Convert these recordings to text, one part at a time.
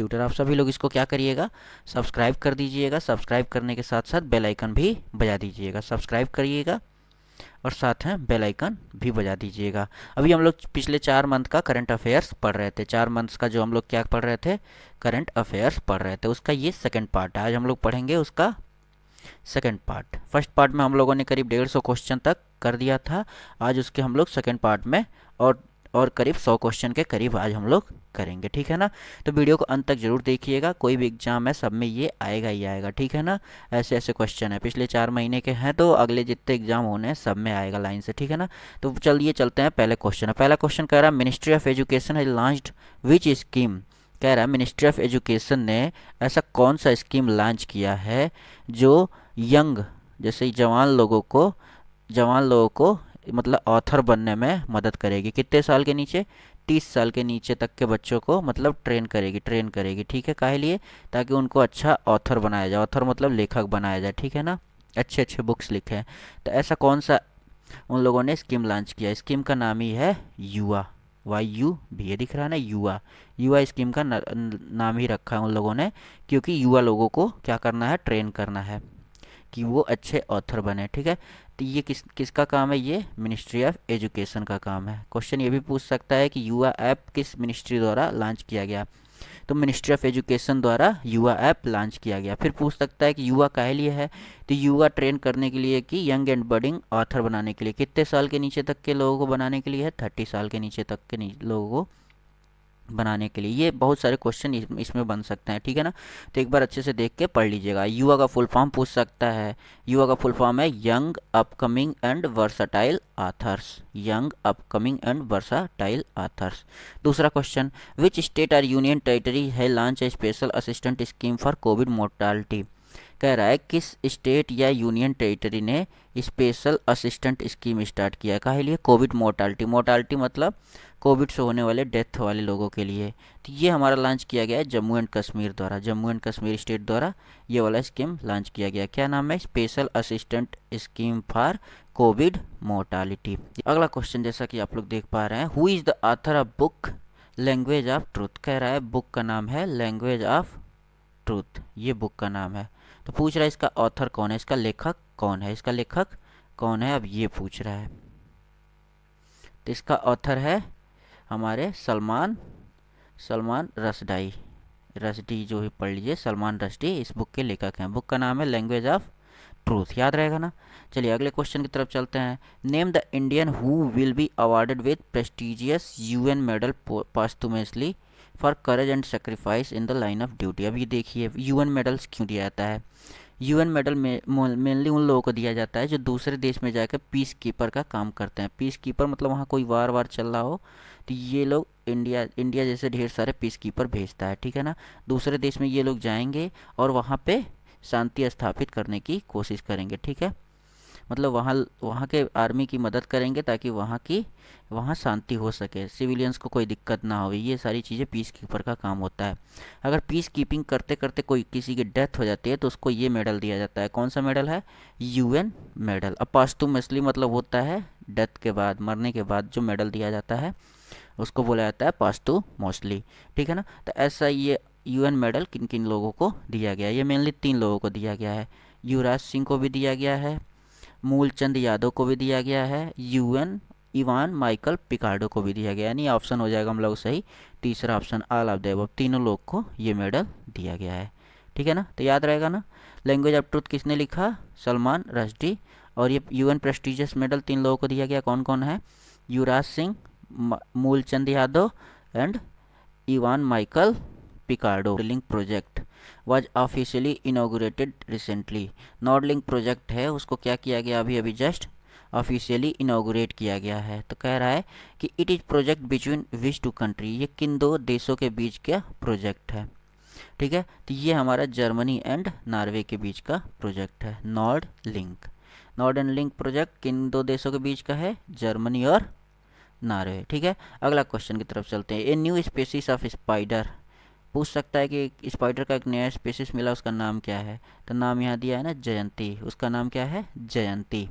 Tutor. आप सभी लोग इसको क्या करिएगा, सब्सक्राइब कर दीजिएगा। सब्सक्राइब करने के साथ साथ बेल आइकन भी बजा दीजिएगा। सब्सक्राइब करिएगा और साथ में बेल आइकन भी बजा दीजिएगा। अभी हम लोग पिछले 4 मंथ का करंट अफेयर्स पढ़ रहे थे। 4 मंथ्स का जो हम लोग क्या पढ़ रहे थे, करंट अफेयर्स पढ़ रहे थे, उसका ये सेकंड पार्ट है। आज हम लोग पढ़ेंगे उसका सेकंड पार्ट। फर्स्ट पार्ट में हम लोगों ने करीब 150 क्वेश्चन तक कर दिया था। आज उसके हम लोग सेकंड पार्ट में और करीब 100 क्वेश्चन के करीब आज हम लोग करेंगे, ठीक है ना। तो वीडियो को अंत तक जरूर देखिएगा। कोई भी एग्जाम है सब में ये आएगा ही आएगा, ठीक है ना। ऐसे ऐसे क्वेश्चन है, पिछले 4 महीने के हैं तो अगले जितने एग्जाम होने हैं सब में आएगा लाइन से, ठीक है ना। तो चलिए चलते हैं, पहले क्वेश्चन है। पहला क्वेश्चन कह रहा है ministry of education has launched which scheme. कह रहा है मिनिस्ट्री ऑफ एजुकेशन ने ऐसा कौन सा स्कीम लॉन्च किया है जो यंग, जैसे जवान लोगों को मतलब ऑथर बनने में मदद करेगी। कितने साल के नीचे, 30 साल के नीचे तक के बच्चों को मतलब ट्रेन करेगी, ठीक है। काहे लिए, ताकि उनको अच्छा ऑथर बनाया जाए। ऑथर मतलब लेखक बनाया जाए, ठीक है ना, अच्छे अच्छे बुक्स लिखें। तो ऐसा कौन सा उन लोगों ने स्कीम लॉन्च किया। स्कीम का नाम ही है युवा, YU भी, ये दिख रहा है ना, युवा। युवा स्कीम का नाम ही रखा है उन लोगों ने, क्योंकि युवा लोगों को क्या करना है, ट्रेन करना है कि वो अच्छे ऑथर बने, ठीक है। तो ये किसका काम है, ये मिनिस्ट्री ऑफ एजुकेशन का काम है। क्वेश्चन ये भी पूछ सकता है कि युवा ऐप किस मिनिस्ट्री द्वारा लॉन्च किया गया, तो मिनिस्ट्री ऑफ एजुकेशन द्वारा युवा ऐप लॉन्च किया गया। फिर पूछ सकता है कि युवा काहे लिए है, तो युवा ट्रेन करने के लिए कि यंग एंड बडिंग ऑथर बनाने के लिए। कितने साल के नीचे तक के लोगों को बनाने के लिए है, 30 साल के नीचे तक के लोगों को बनाने के लिए। ये बहुत सारे क्वेश्चन इसमें बन सकते हैं, ठीक है ना। तो एक बार अच्छे से देख के पढ़ लीजिएगा। युवा का फुल फॉर्म पूछ सकता है। युवा का फुल फॉर्म है young upcoming and versatile authors. Young upcoming and versatile authors. दूसरा क्वेश्चन, विच स्टेट और यूनियन टेरिटरी है launch a special assistant scheme for Covid mortality. कह रहा है किस स्टेट या यूनियन टेरिटरी ने स्पेशल असिस्टेंट स्कीम स्टार्ट किया है, काहे लिए, कोविड मोर्टालिटी मतलब कोविड से होने वाले डेथ वाले लोगों के लिए। तो ये हमारा लॉन्च किया गया है जम्मू एंड कश्मीर द्वारा, जम्मू एंड कश्मीर स्टेट द्वारा ये वाला स्कीम लॉन्च किया गया। क्या नाम है, special assistant scheme for Covid mortality. अगला क्वेश्चन, जैसा कि आप लोग देख पा रहे हैं, who is the author of book language of truth. कह रहा है बुक का नाम है लैंग्वेज ऑफ ट्रूथ, ये बुक का नाम है। तो पूछ रहा है इसका ऑथर कौन है, इसका लेखक कौन है, इसका लेखक कौन है, अब ये पूछ रहा है। तो इसका ऑथर है हमारे सलमान रश्दी जो भी पढ़ लीजिए, सलमान रश्दी इस बुक के लेखक हैं। बुक का नाम है लैंग्वेज ऑफ ट्रूथ, याद रहेगा ना। चलिए अगले क्वेश्चन की तरफ चलते हैं। Name the Indian who will be awarded with prestigious UN medal posthumously for courage and sacrifice in the line of duty. अब ये देखिए UN मेडल्स क्यों दिया जाता है। UN मेडल में मेनली उन लोगों को दिया जाता है जो दूसरे देश में जाकर पीस कीपर का काम करते हैं। पीस कीपर मतलब वहाँ कोई वार चल रहा हो तो ये लोग इंडिया जैसे ढेर सारे पीस कीपर भेजता है, ठीक है ना। दूसरे देश में ये लोग जाएंगे और वहाँ पे शांति स्थापित करने की कोशिश करेंगे, ठीक है। मतलब वहाँ के आर्मी की मदद करेंगे ताकि वहाँ शांति हो सके, सिविलियंस को कोई दिक्कत ना हो। ये सारी चीज़ें पीस कीपर का काम होता है। अगर पीस कीपिंग करते करते कोई किसी की डेथ हो जाती है तो उसको ये मेडल दिया जाता है। कौन सा मेडल है, UN मेडल। अब पोस्टुमसली मतलब होता है डेथ के बाद, मरने के बाद जो मेडल दिया जाता है उसको बोला जाता है पोस्टुमसली, ठीक है ना। तो ऐसा ये UN मेडल किन किन लोगों को दिया गया है, ये मेनली 3 लोगों को दिया गया है। युवराज सिंह को भी दिया गया है, मूलचंद यादव को भी दिया गया है, इवान माइकल पिकार्डो को भी दिया गया है। यानी ऑप्शन हो जाएगा हम लोग सही, तीसरा option all of the above, तीनों लोग को ये मेडल दिया गया है, ठीक है ना। तो याद रहेगा ना, लैंग्वेज ऑफ ट्रूथ किसने लिखा, सलमान रश्दी। और ये UN प्रेस्टिजियस मेडल 3 लोगों को दिया गया, कौन कौन है, Yuvraj Singh, Moolchand Yadav and Ivan Michael Picardo. Link project was officially inaugurated recently. Nordlink project है, उसको क्या किया गया, अभी अभी जस्ट ऑफिशियली इनॉग्रेट किया गया है। तो कह रहा है कि it is project between which 2 country, ये किन 2 देशों के बीच का प्रोजेक्ट है, ठीक है। तो ये हमारा जर्मनी एंड नॉर्वे के बीच का प्रोजेक्ट है, नॉर्ड एंड लिंक प्रोजेक्ट किन 2 देशों के बीच का है, जर्मनी और नॉर्वे, ठीक है। अगला क्वेश्चन की तरफ चलते हैं। A new species of spider, पूछ सकता है कि स्पाइडर का एक नया स्पेसीज मिला, उसका नाम क्या है। तो नाम यहाँ दिया है ना जयंती, उसका नाम क्या है, Jayanti.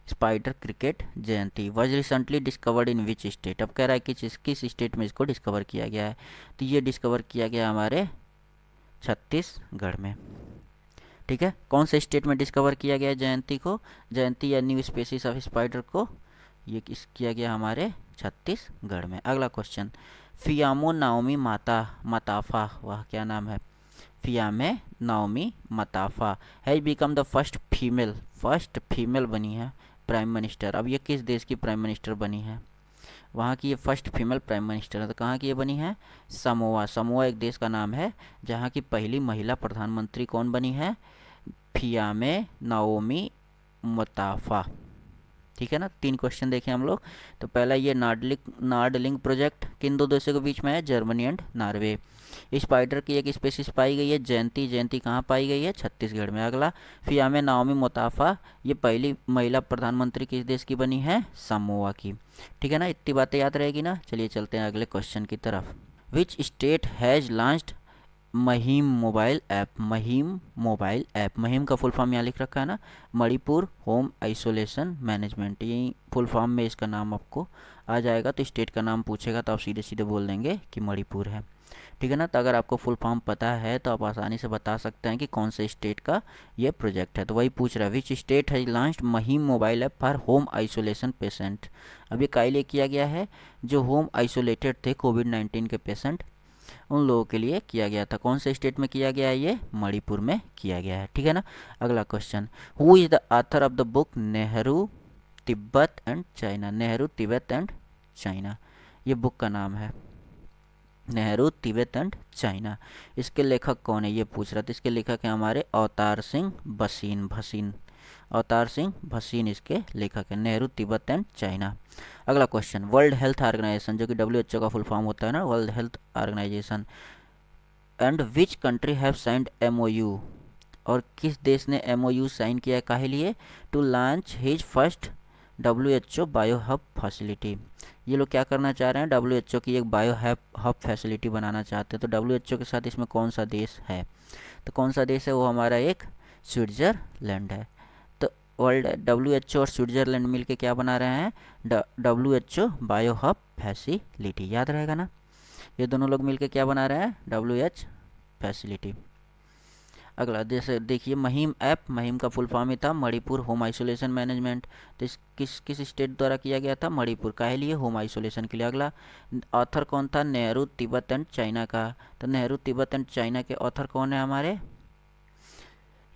Spider cricket Jayanti was recently discovered in which state. अब कह रहा है कि किस स्टेट में इसको डिस्कवर किया गया है, तो ये डिस्कवर किया गया हमारे छत्तीसगढ़ में। ठीक है, कौन से स्टेट में डिस्कवर किया गया जयंती को, जयंती या न्यू स्पेसीज ऑफ स्पाइडर को, ये किस किया गया हमारे छत्तीसगढ़ में। अगला क्वेश्चन, फियामो नाओमी मताफा, वह क्या नाम है, Fiame Naomi Mata'afa has become the first female बनी है प्राइम मिनिस्टर। अब ये किस देश की प्राइम मिनिस्टर बनी है, वहाँ की ये फर्स्ट फीमेल प्राइम मिनिस्टर है, तो कहाँ की ये बनी है, समोआ। समोआ एक देश का नाम है जहाँ की पहली महिला प्रधानमंत्री कौन बनी है, फियामे नाओमी मताफा। ठीक है ना, 3 क्वेश्चन देखें हम लोग। तो पहला ये नार्डलिंग प्रोजेक्ट किन 2 देशों के बीच में है, जर्मनी एंड नॉर्वे। स्पाइडर की एक स्पेसीज पाई गई है जयंती, जयंती कहाँ पाई गई है, छत्तीसगढ़ में। अगला, फियामे नाओमी मोताफा, ये पहली महिला प्रधानमंत्री किस देश की बनी है, समोआ की। ठीक है ना, इतनी बातें याद रहेगी ना। चलिए चलते हैं अगले क्वेश्चन की तरफ। विच स्टेट हैज़ लॉन्च्ड महिम मोबाइल ऐप। महिम का फुल फॉर्म यहाँ लिख रखा है ना, मणिपुर होम आइसोलेशन मैनेजमेंट। यही फुल फॉर्म में इसका नाम आपको आ जाएगा। तो स्टेट का नाम पूछेगा तो आप सीधे सीधे बोल देंगे कि मणिपुर है। ठीक है ना, तो अगर आपको फुल फॉर्म पता है तो आप आसानी से बता सकते हैं कि कौन से स्टेट का ये प्रोजेक्ट है। तो वही पूछ रहा है, विच स्टेट हैज लॉन्च्ड महिम mobile app for home isolation patient. अब ये काहे लिए किया गया है, जो होम आइसोलेटेड थे कोविड-19 के पेशेंट, उन लोगों के लिए किया गया था। कौन से स्टेट में किया गया है, ये मणिपुर में किया गया है। ठीक है ना, अगला question, who is the author of the book Nehru Tibet and China. Nehru Tibet and China, ये बुक का नाम है, नेहरू तिब्बत एंड चाइना। इसके लेखक कौन है, ये पूछ रहा था। इसके लेखक हैं हमारे अवतार सिंह भसीन। अवतार सिंह भसीन इसके लेखक हैं, नेहरू तिब्बत एंड चाइना। अगला क्वेश्चन, वर्ल्ड हेल्थ ऑर्गेनाइजेशन, जो कि WHO का फुल फॉर्म होता है ना, World Health Organization, and which country have signed MOU, और किस देश ने MOU साइन किया है, काहे लिए, to launch his first WHO bio hub facility. ये लोग क्या करना चाह रहे हैं, WHO की एक बायो हब फैसिलिटी बनाना चाहते हैं। तो WHO के साथ इसमें कौन सा देश है, तो कौन सा देश है, वो हमारा एक स्विट्ज़रलैंड है। तो वर्ल्ड WHO और स्विट्ज़रलैंड मिलके क्या बना रहे हैं, WHO बायो हब फैसिलिटी। याद रहेगा ना, ये दोनों लोग मिलके क्या बना रहे हैं, WH फैसिलिटी। अगला जैसे देखिए, महिम का फुल फॉर्म ही था मणिपुर होम आइसोलेशन मैनेजमेंट। तो इस किस स्टेट द्वारा किया गया था, मणिपुर। काहे लिए, होम आइसोलेशन के लिए। अगला, ऑथर कौन था, नेहरू तिब्बत एंड चाइना का। तो नेहरू तिब्बत एंड चाइना के ऑथर कौन है हमारे,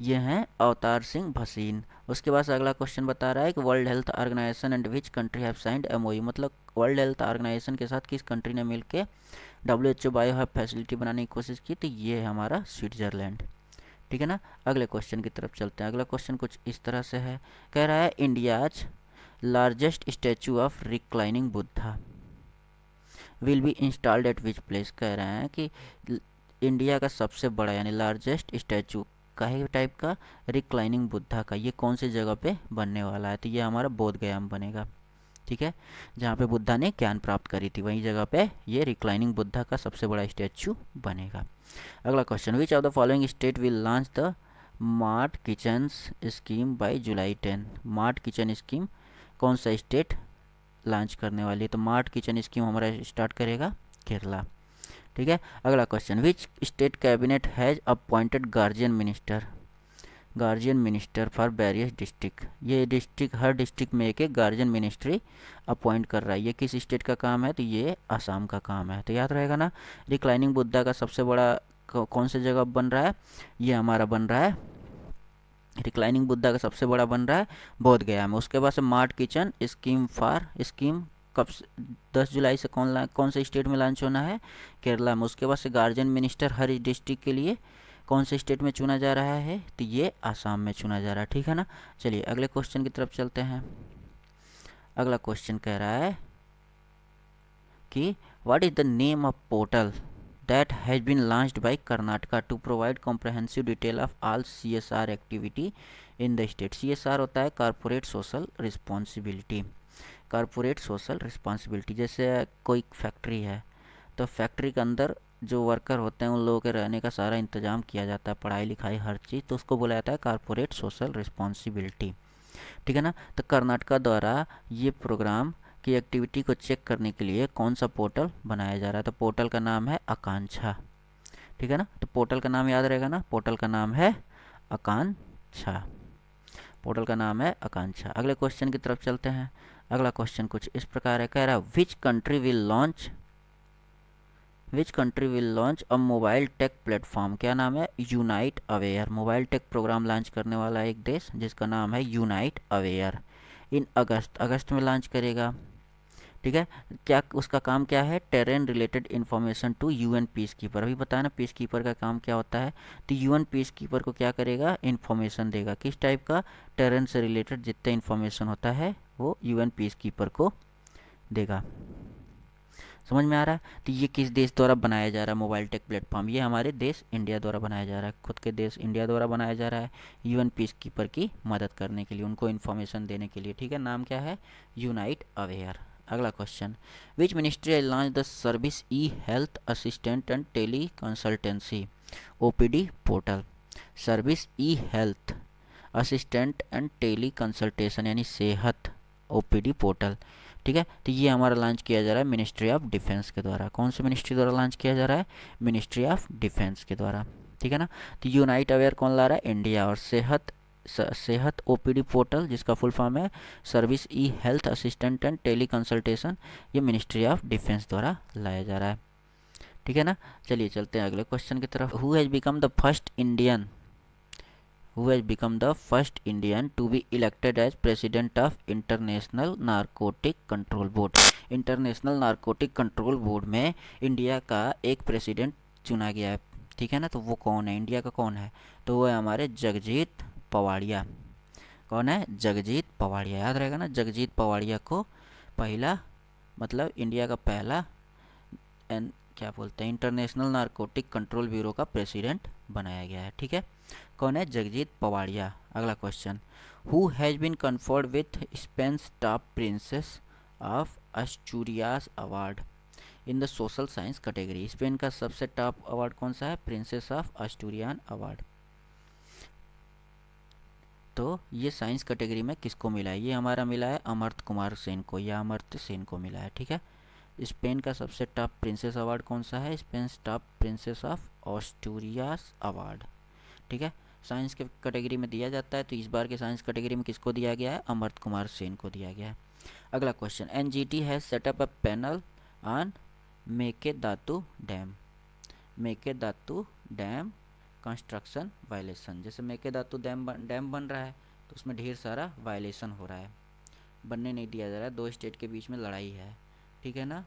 ये हैं अवतार सिंह भसीन। उसके बाद अगला क्वेश्चन बता रहा है कि World Health Organization and which country have signed MOU, मतलब वर्ल्ड हेल्थ ऑर्गेनाइजेशन के साथ किस कंट्री ने मिलकर WHO बायो हब फैसिलिटी बनाने की कोशिश की, तो ये है हमारा स्विट्ज़रलैंड। ठीक है ना, अगले क्वेश्चन की तरफ चलते हैं। अगला क्वेश्चन कुछ इस तरह से है, कह रहा है India's largest statue of reclining Buddha will be installed eight which place. कह रहे हैं कि इंडिया का सबसे बड़ा यानी लार्जेस्ट स्टैचू काहे टाइप का, रिक्लाइनिंग बुद्धा का, ये कौन सी जगह पे बनने वाला है, तो ये हमारा बोध गया में बनेगा। ठीक है, जहाँ पे बुद्धा ने ज्ञान प्राप्त करी थी वही जगह पे ये रिक्लाइनिंग बुद्धा का सबसे बड़ा स्टैचू बनेगा। अगला question, which of the following state will launch the smart kitchen scheme bye July 10। Smart kitchen scheme कौन सा स्टेट लॉन्च करने वाली है, तो स्मार्ट किचन स्कीम हमारा स्टार्ट करेगा केरला। ठीक है, अगला question, which state cabinet has appointed guardian minister for various district. ये डिस्ट्रिक्ट, हर डिस्ट्रिक्ट में एक एक गार्जियन मिनिस्ट्री अपॉइंट कर रहा है। ये किस स्टेट का काम है, तो ये आसाम का काम है। तो याद रहेगा ना, रिक्लाइनिंग बुद्धा का सबसे बड़ा कौन सी जगह बन रहा है, ये हमारा बन रहा है, रिक्लाइनिंग बुद्धा का सबसे बड़ा बन रहा है बोध गया में। उसके बाद से स्मार्ट किचन स्कीम कब 10 जुलाई से कौन से स्टेट में लॉन्च होना है, केरला में। उसके बाद से गार्जियन मिनिस्टर हर डिस्ट्रिक्ट के लिए कौन से स्टेट में चुना जा रहा है, तो ये आसाम में चुना जा रहा है। ठीक है ना, चलिए अगले क्वेश्चन की तरफ चलते हैं। अगला क्वेश्चन कह रहा है कि what is the name of portal that has been launched by Karnataka to provide comprehensive detail of all CSR activity in the state। CSR होता है corporate social responsibility. Corporate social responsibility, जैसे कोई factory है तो factory के अंदर जो worker होते हैं उन लोगों के रहने का सारा इंतजाम किया जाता है, पढ़ाई लिखाई हर चीज़, तो उसको बोला जाता है कॉर्पोरेट सोशल रिस्पॉन्सिबिलिटी। ठीक है ना। तो कर्नाटका द्वारा ये प्रोग्राम की एक्टिविटी को चेक करने के लिए कौन सा पोर्टल बनाया जा रहा है, तो पोर्टल का नाम है आकांक्षा। ठीक है ना, तो पोर्टल का नाम याद रहेगा ना, पोर्टल का नाम है आकांक्षा। पोर्टल का नाम है आकांक्षा। अगले क्वेश्चन की तरफ चलते हैं। अगला क्वेश्चन कुछ इस प्रकार है, कह रहा है which country will launch a mobile tech platform. क्या नाम है, Unite Aware. Mobile tech program launch करने वाला एक देश जिसका नाम है यूनाइट अवेयर, इन अगस्त में लॉन्च करेगा। ठीक है, क्या उसका काम क्या है, terrain related information to UN peace keeper. अभी बताया ना पीस कीपर का काम क्या होता है, तो यूएन पीस कीपर को क्या करेगा, इन्फॉर्मेशन देगा। किस टाइप का, टेरेन से रिलेटेड जितना इन्फॉर्मेशन होता है वो यूएन पीस कीपर को देगा। समझ में आ रहा है। तो ये किस देश द्वारा बनाया जा रहा है मोबाइल टेक प्लेटफॉर्म, ये हमारे देश इंडिया द्वारा बनाया जा रहा है, खुद के देश इंडिया द्वारा बनाया जा रहा है, यूएन पीस कीपर की मदद करने के लिए, उनको इन्फॉर्मेशन देने के लिए। ठीक है, नाम क्या है, यूनाइट अवेयर। अगला question, which ministry launch the service e health assistant and tele consultancy OPD portal. Service e health assistant and tele consultation यानी सेहत ओपीडी पोर्टल। ठीक है, तो ये हमारा लॉन्च किया जा रहा है मिनिस्ट्री ऑफ डिफेंस के द्वारा। कौन से मिनिस्ट्री द्वारा लॉन्च किया जा रहा है, मिनिस्ट्री ऑफ डिफेंस के द्वारा। ठीक है ना, तो यूनाइट अवेयर कौन ला रहा है, इंडिया। और सेहत ओपीडी पोर्टल जिसका फुल फॉर्म है service e health assistant and tele consultation, ये मिनिस्ट्री ऑफ डिफेंस द्वारा लाया जा रहा है। ठीक है ना, चलिए चलते हैं अगले क्वेश्चन की तरफ। Who has become the first Indian to be elected as president of International Narcotic Control Board. International Narcotic Control Board में इंडिया का एक प्रेसिडेंट चुना गया है। ठीक है ना, तो वो कौन है, इंडिया का कौन है, तो वो है हमारे जगजीत पवाड़िया। कौन है, जगजीत पवाड़िया। याद रहेगा ना, जगजीत पवाड़िया को पहला मतलब इंडिया का पहला क्या बोलते हैं इंटरनेशनल नारकोटिक कंट्रोल ब्यूरो का प्रेसिडेंट बनाया गया है। ठीक है, कौन है, जगजीत पवाड़िया। अगला question, who has been conferred with Spain's top Princess of Asturias award in the social science category. Spain का सबसे टॉप अवार्ड कौन सा है, प्रिंसेस ऑफ एस्टूरियन अवार्ड। तो ये साइंस कैटेगरी में किसको मिला है, ये हमारा मिला है अमर्त्य कुमार सेन को, या अमर्त्य सेन को मिला है। ठीक है, स्पेन का सबसे टॉप प्रिंसेस अवार्ड कौन सा है, Spain top Princess of Asturias award. ठीक है, साइंस के कैटेगरी में दिया जाता है, तो इस बार के साइंस कैटेगरी में किसको दिया गया है, अमर्त्य कुमार सेन को दिया गया है। अगला question, NGT has setup a panel on Mekedatu dam construction violation. जैसे मेकेदातु डैम बन रहा है तो उसमें ढेर सारा वायलेशन हो रहा है, बनने नहीं दिया जा रहा है, दो स्टेट के बीच में लड़ाई है। ठीक है ना,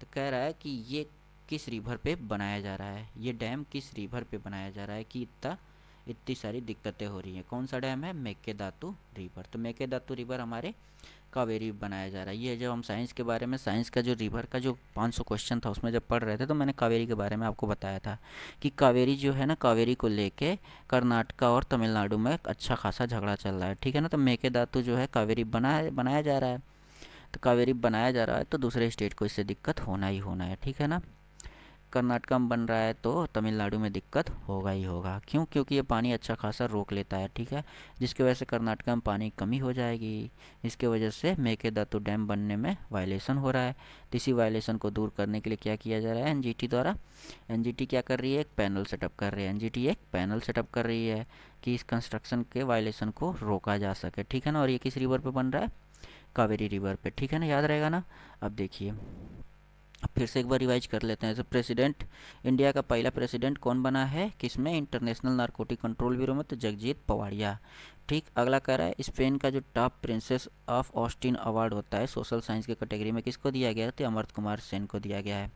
तो कह रहा है कि ये किस रिवर पे बनाया जा रहा है, ये डैम किस रिवर पे बनाया जा रहा है कि इतनी सारी दिक्कतें हो रही हैं। कौन सा डैम है, मेकेदातु रिवर। तो मेकेदातु रिवर हमारे कावेरी बनाया जा रहा है। ये जब हम साइंस के बारे में, साइंस का जो रिवर का जो 500 क्वेश्चन था उसमें जब पढ़ रहे थे तो मैंने कावेरी के बारे में आपको बताया था कि कावेरी जो है ना, कावेरी को लेके कर्नाटका और तमिलनाडु में अच्छा खासा झगड़ा चल रहा है। ठीक है ना, तो मेकेदातु जो है कावेरी बनाया जा रहा है, तो कावेरी बनाया जा रहा है तो दूसरे स्टेट को इससे दिक्कत होना ही होना है। ठीक है ना, कर्नाटका में बन रहा है तो तमिलनाडु में दिक्कत होगा ही होगा। क्यों, क्योंकि ये पानी अच्छा खासा रोक लेता है। ठीक है, जिसकी वजह से कर्नाटका में पानी की कमी हो जाएगी, इसके वजह से मेकेदातु डैम बनने में वायलेशन हो रहा है। तो इसी वायलेशन को दूर करने के लिए क्या किया जा रहा है, एनजीटी द्वारा। एनजीटी क्या कर रही है, एक पैनल सेटअप कर रही है। एनजीटी एक पैनल सेटअप कर रही है कि इस कंस्ट्रक्शन के वायलेशन को रोका जा सके। ठीक है ना, और ये किस रिवर पर बन रहा है, कावेरी रिवर पे। ठीक है ना, याद रहेगा ना। अब देखिए, अब फिर से एक बार रिवाइज कर लेते हैं। तो प्रेसिडेंट, इंडिया का पहला प्रेसिडेंट कौन बना है, किसमें, इंटरनेशनल नारकोटिक कंट्रोल ब्यूरो में, तो जगजीत पवाड़िया। ठीक, अगला कह रहा है स्पेन का जो top Princess of Austin award होता है सोशल साइंस के कैटेगरी में किसको दिया गया है, तो अमर्त्य कुमार सेन को दिया गया है।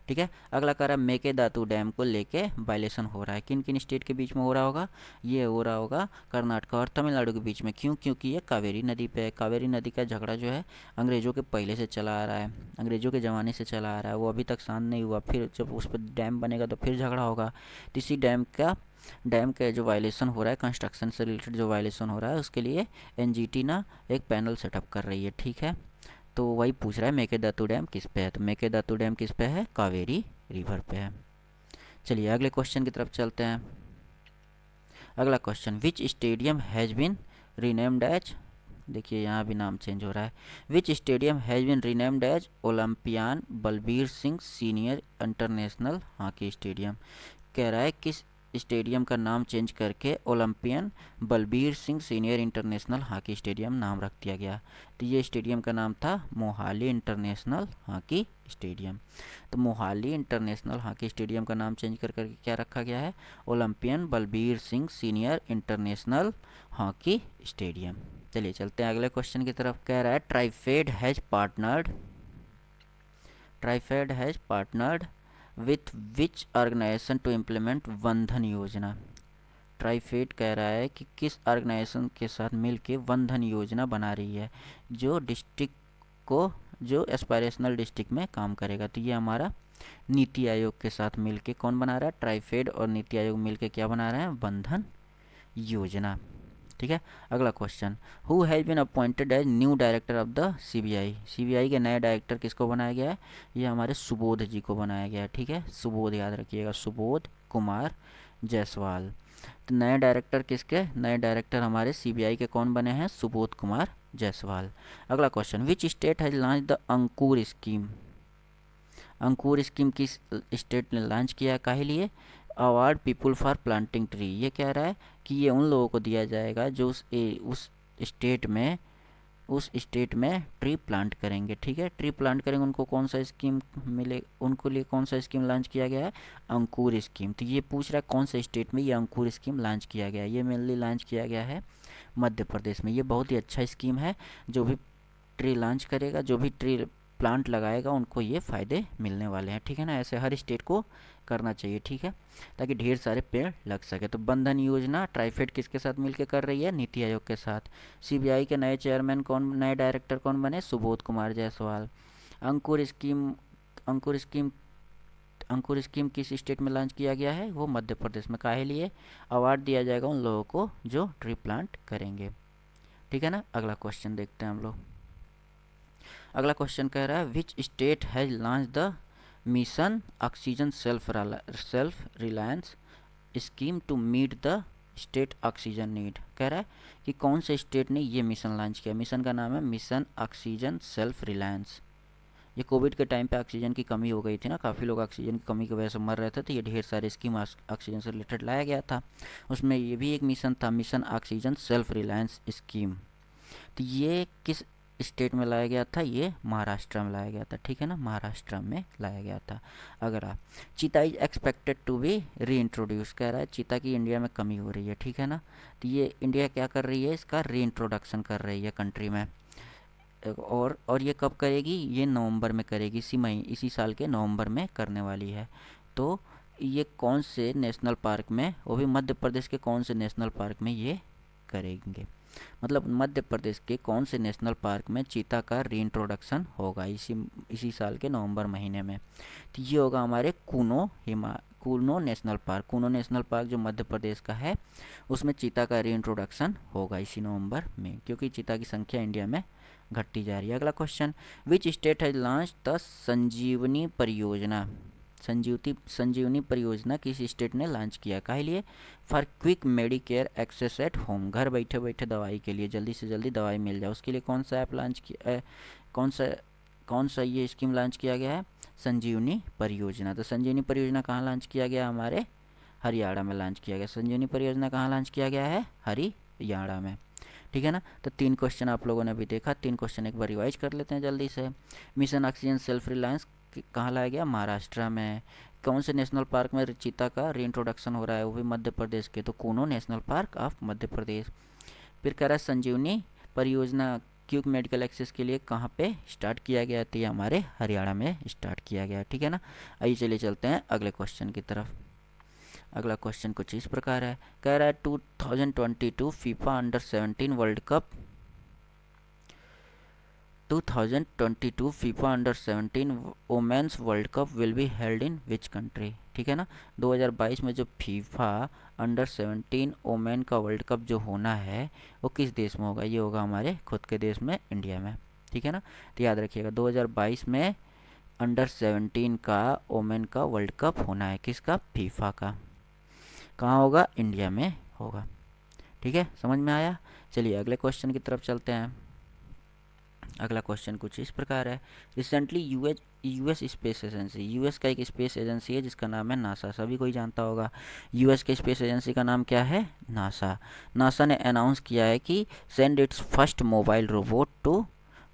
ठीक है, अगला कह रहा है मेकेदातु डैम को लेके वायलेशन हो रहा है, किन किन स्टेट के बीच में हो रहा होगा, ये हो रहा होगा कर्नाटका और तमिलनाडु के बीच में। क्यों, क्योंकि ये कावेरी नदी पे है। कावेरी नदी का झगड़ा जो है अंग्रेज़ों के पहले से चला आ रहा है, अंग्रेज़ों के ज़माने से चला आ रहा है, वो अभी तक शांत नहीं हुआ। फिर जब उस पर डैम बनेगा तो फिर झगड़ा होगा। तो इसी डैम का जो वायलेशन हो रहा है, कंस्ट्रक्शन से रिलेटेड जो वायलेशन हो रहा है, उसके लिए एनजीटी ना एक पैनल सेटअप कर रही है। ठीक है, तो वही पूछ रहा है मेकेदातु डैम किस पे है, तो मेकेदातु डैम किस पे है, कावेरी रिवर पे है। चलिए अगले क्वेश्चन की तरफ चलते हैं। अगला question, which stadium has been renamed as देखिए यहाँ भी नाम चेंज हो रहा है। Which stadium has been renamed as Olympian Balbir Singh senior international hockey stadium. कह रहा है किस स्टेडियम का नाम चेंज करके Olympian Balbir Singh senior international hockey stadium नाम रख दिया गया। तो ये स्टेडियम का नाम था मोहाली इंटरनेशनल हॉकी स्टेडियम। तो मोहाली इंटरनेशनल हॉकी स्टेडियम का नाम चेंज कर करके क्या रखा गया है, Olympian Balbir Singh senior international hockey stadium. चलिए चलते हैं अगले क्वेश्चन की तरफ। कह रहा है TRIFED has partnered with which organisation to implement Van Dhan Yojana. TRIFED कह रहा है कि किस ऑर्गेनाइजेशन के साथ मिलके वन धन योजना बना रही है जो डिस्ट्रिक्ट को, जो एस्पायरेशनल डिस्ट्रिक्ट में काम करेगा। तो ये हमारा नीति आयोग के साथ मिलके कौन बना रहा है, ट्राइफेड और नीति आयोग मिलके क्या बना रहे हैं, वन धन योजना। ठीक है। अगला question, who has been appointed as new director of the CBI. CBI के नए डायरेक्टर किसको बनाया गया है, ये हमारे सुबोध जी को बनाया गया है। ठीक है, सुबोध याद रखिएगा, सुबोध कुमार जायसवाल। तो नए डायरेक्टर किसके, नए डायरेक्टर हमारे सीबीआई के कौन बने हैं, सुबोध कुमार जायसवाल। अगला question, which state has launch the Ankur scheme. Ankur scheme किस स्टेट ने लॉन्च किया, काहे लिए, award people for planting tree. ये कह रहा है कि ये उन लोगों को दिया जाएगा जो उस स्टेट में ट्री प्लांट करेंगे। ठीक है, ट्री प्लांट करेंगे, उनको कौन सा स्कीम मिले, उनको लिए कौन सा स्कीम लॉन्च किया गया है, अंकुर स्कीम। तो ये पूछ रहा है कौन से स्टेट में ये अंकुर स्कीम लॉन्च किया गया है। ये मेनली लॉन्च किया गया है मध्य प्रदेश में। ये बहुत ही अच्छा स्कीम है, जो भी ट्री लॉन्च करेगा, जो भी ट्री प्लांट लगाएगा, उनको ये फ़ायदे मिलने वाले हैं। ठीक है ना, ऐसे हर स्टेट को करना चाहिए। ठीक है, ताकि ढेर सारे पेड़ लग सके। तो बंधन योजना ट्राइफेड किसके साथ मिलकर कर रही है, नीति आयोग के साथ। सीबीआई के नए चेयरमैन कौन, नए डायरेक्टर कौन बने, सुबोध कुमार जायसवाल। अंकुर स्कीम किस स्टेट में लॉन्च किया गया है, वो मध्य प्रदेश में। काहे लिए, अवार्ड दिया जाएगा उन लोगों को जो ट्री प्लांट करेंगे। ठीक है ना, अगला क्वेश्चन देखते हैं हम लोग। अगला क्वेश्चन कह रहा है which state has launch the mission oxygen self reliance scheme to meet the state oxygen need. कह रहा है कि कौन से स्टेट ने ये मिशन लॉन्च किया। मिशन का नाम है मिशन ऑक्सीजन सेल्फ रिलायंस। ये कोविड के टाइम पे ऑक्सीजन की कमी हो गई थी ना, काफ़ी लोग ऑक्सीजन की कमी की वजह से मर रहे थे, तो ये ढेर सारे स्कीम ऑक्सीजन से रिलेटेड लाया गया था। उसमें ये भी एक मिशन था, mission oxygen self reliance scheme. तो ये किस स्टेट में लाया गया था, ये महाराष्ट्र में लाया गया था। ठीक है ना, महाराष्ट्र में लाया गया था। अगला, cheetah is expected to be reintroduce. कह रहा है चीता की इंडिया में कमी हो रही है। ठीक है ना, तो ये इंडिया क्या कर रही है, इसका री इंट्रोडक्शन कर रही है कंट्री में। और ये कब करेगी, ये नवंबर में करेगी, इसी साल के नवंबर में करने वाली है। तो ये कौन से नेशनल पार्क में, वो भी मध्य प्रदेश के कौन से नेशनल पार्क में ये करेंगे, मतलब मध्य प्रदेश के कौन से नेशनल पार्क में चीता का रीइंट्रोडक्शन होगा इसी साल के नवंबर महीने में। तो ये होगा हमारे Kuno national park. Kuno national park जो मध्य प्रदेश का है, उसमें चीता का रीइंट्रोडक्शन होगा इसी नवंबर में, क्योंकि चीता की संख्या इंडिया में घटती जा रही है। अगला question, which state has launch the Sanjeevani परियोजना। संजीवनी परियोजना किस स्टेट ने लॉन्च किया, काहे लिए, for quick medicare access at home. घर बैठे बैठे दवाई के लिए, जल्दी से जल्दी दवाई मिल जाए, उसके लिए कौन सा ऐप लॉन्च किया, कौन सा ये स्कीम लॉन्च किया गया है, संजीवनी परियोजना। तो संजीवनी परियोजना कहाँ लॉन्च किया गया, हमारे हरियाणा में लॉन्च किया गया। संजीवनी परियोजना कहाँ लॉन्च किया गया है, हरियाणा में। ठीक है ना, तो 3 क्वेश्चन आप लोगों ने अभी देखा। 3 क्वेश्चन एक बार रिवाइज कर लेते हैं जल्दी से। मिशन ऑक्सीजन सेल्फ रिलायंस कहाँ लाया गया, महाराष्ट्र में। कौन से नेशनल पार्क में चीता का रीइंट्रोडक्शन हो रहा है, वो भी मध्य प्रदेश के, तो Kuno national park of Madhya Pradesh. फिर कह रहा है संजीवनी परियोजना क्विक मेडिकल एक्सेस के लिए कहाँ पे स्टार्ट किया गया, तो ये हमारे हरियाणा में स्टार्ट किया गया। ठीक है ना, आइए चलिए चलते हैं अगले क्वेश्चन की तरफ। अगला क्वेश्चन कुछ इस प्रकार है, कह रहा है 2022 FIFA under 17 world cup 2022 FIFA under 17 women's world cup will be held in which country. ठीक है ना, 2022 में जो फीफा अंडर 17 वोमेन का वर्ल्ड कप जो होना है, वो किस देश में होगा, ये होगा हमारे खुद के देश में, इंडिया में। ठीक है ना, तो याद रखिएगा 2022 में अंडर 17 का वोमेन का वर्ल्ड कप होना है, किसका, फीफा का। कहाँ होगा, इंडिया में होगा। ठीक है, समझ में आया। चलिए अगले क्वेश्चन की तरफ चलते हैं। अगला क्वेश्चन कुछ इस प्रकार है। Recently US space agency, US का एक स्पेस एजेंसी है जिसका नाम है नासा, सभी कोई जानता होगा। यूएस के स्पेस एजेंसी का नाम क्या है? नासा। नासा ने अनाउंस किया है कि send its first mobile robot to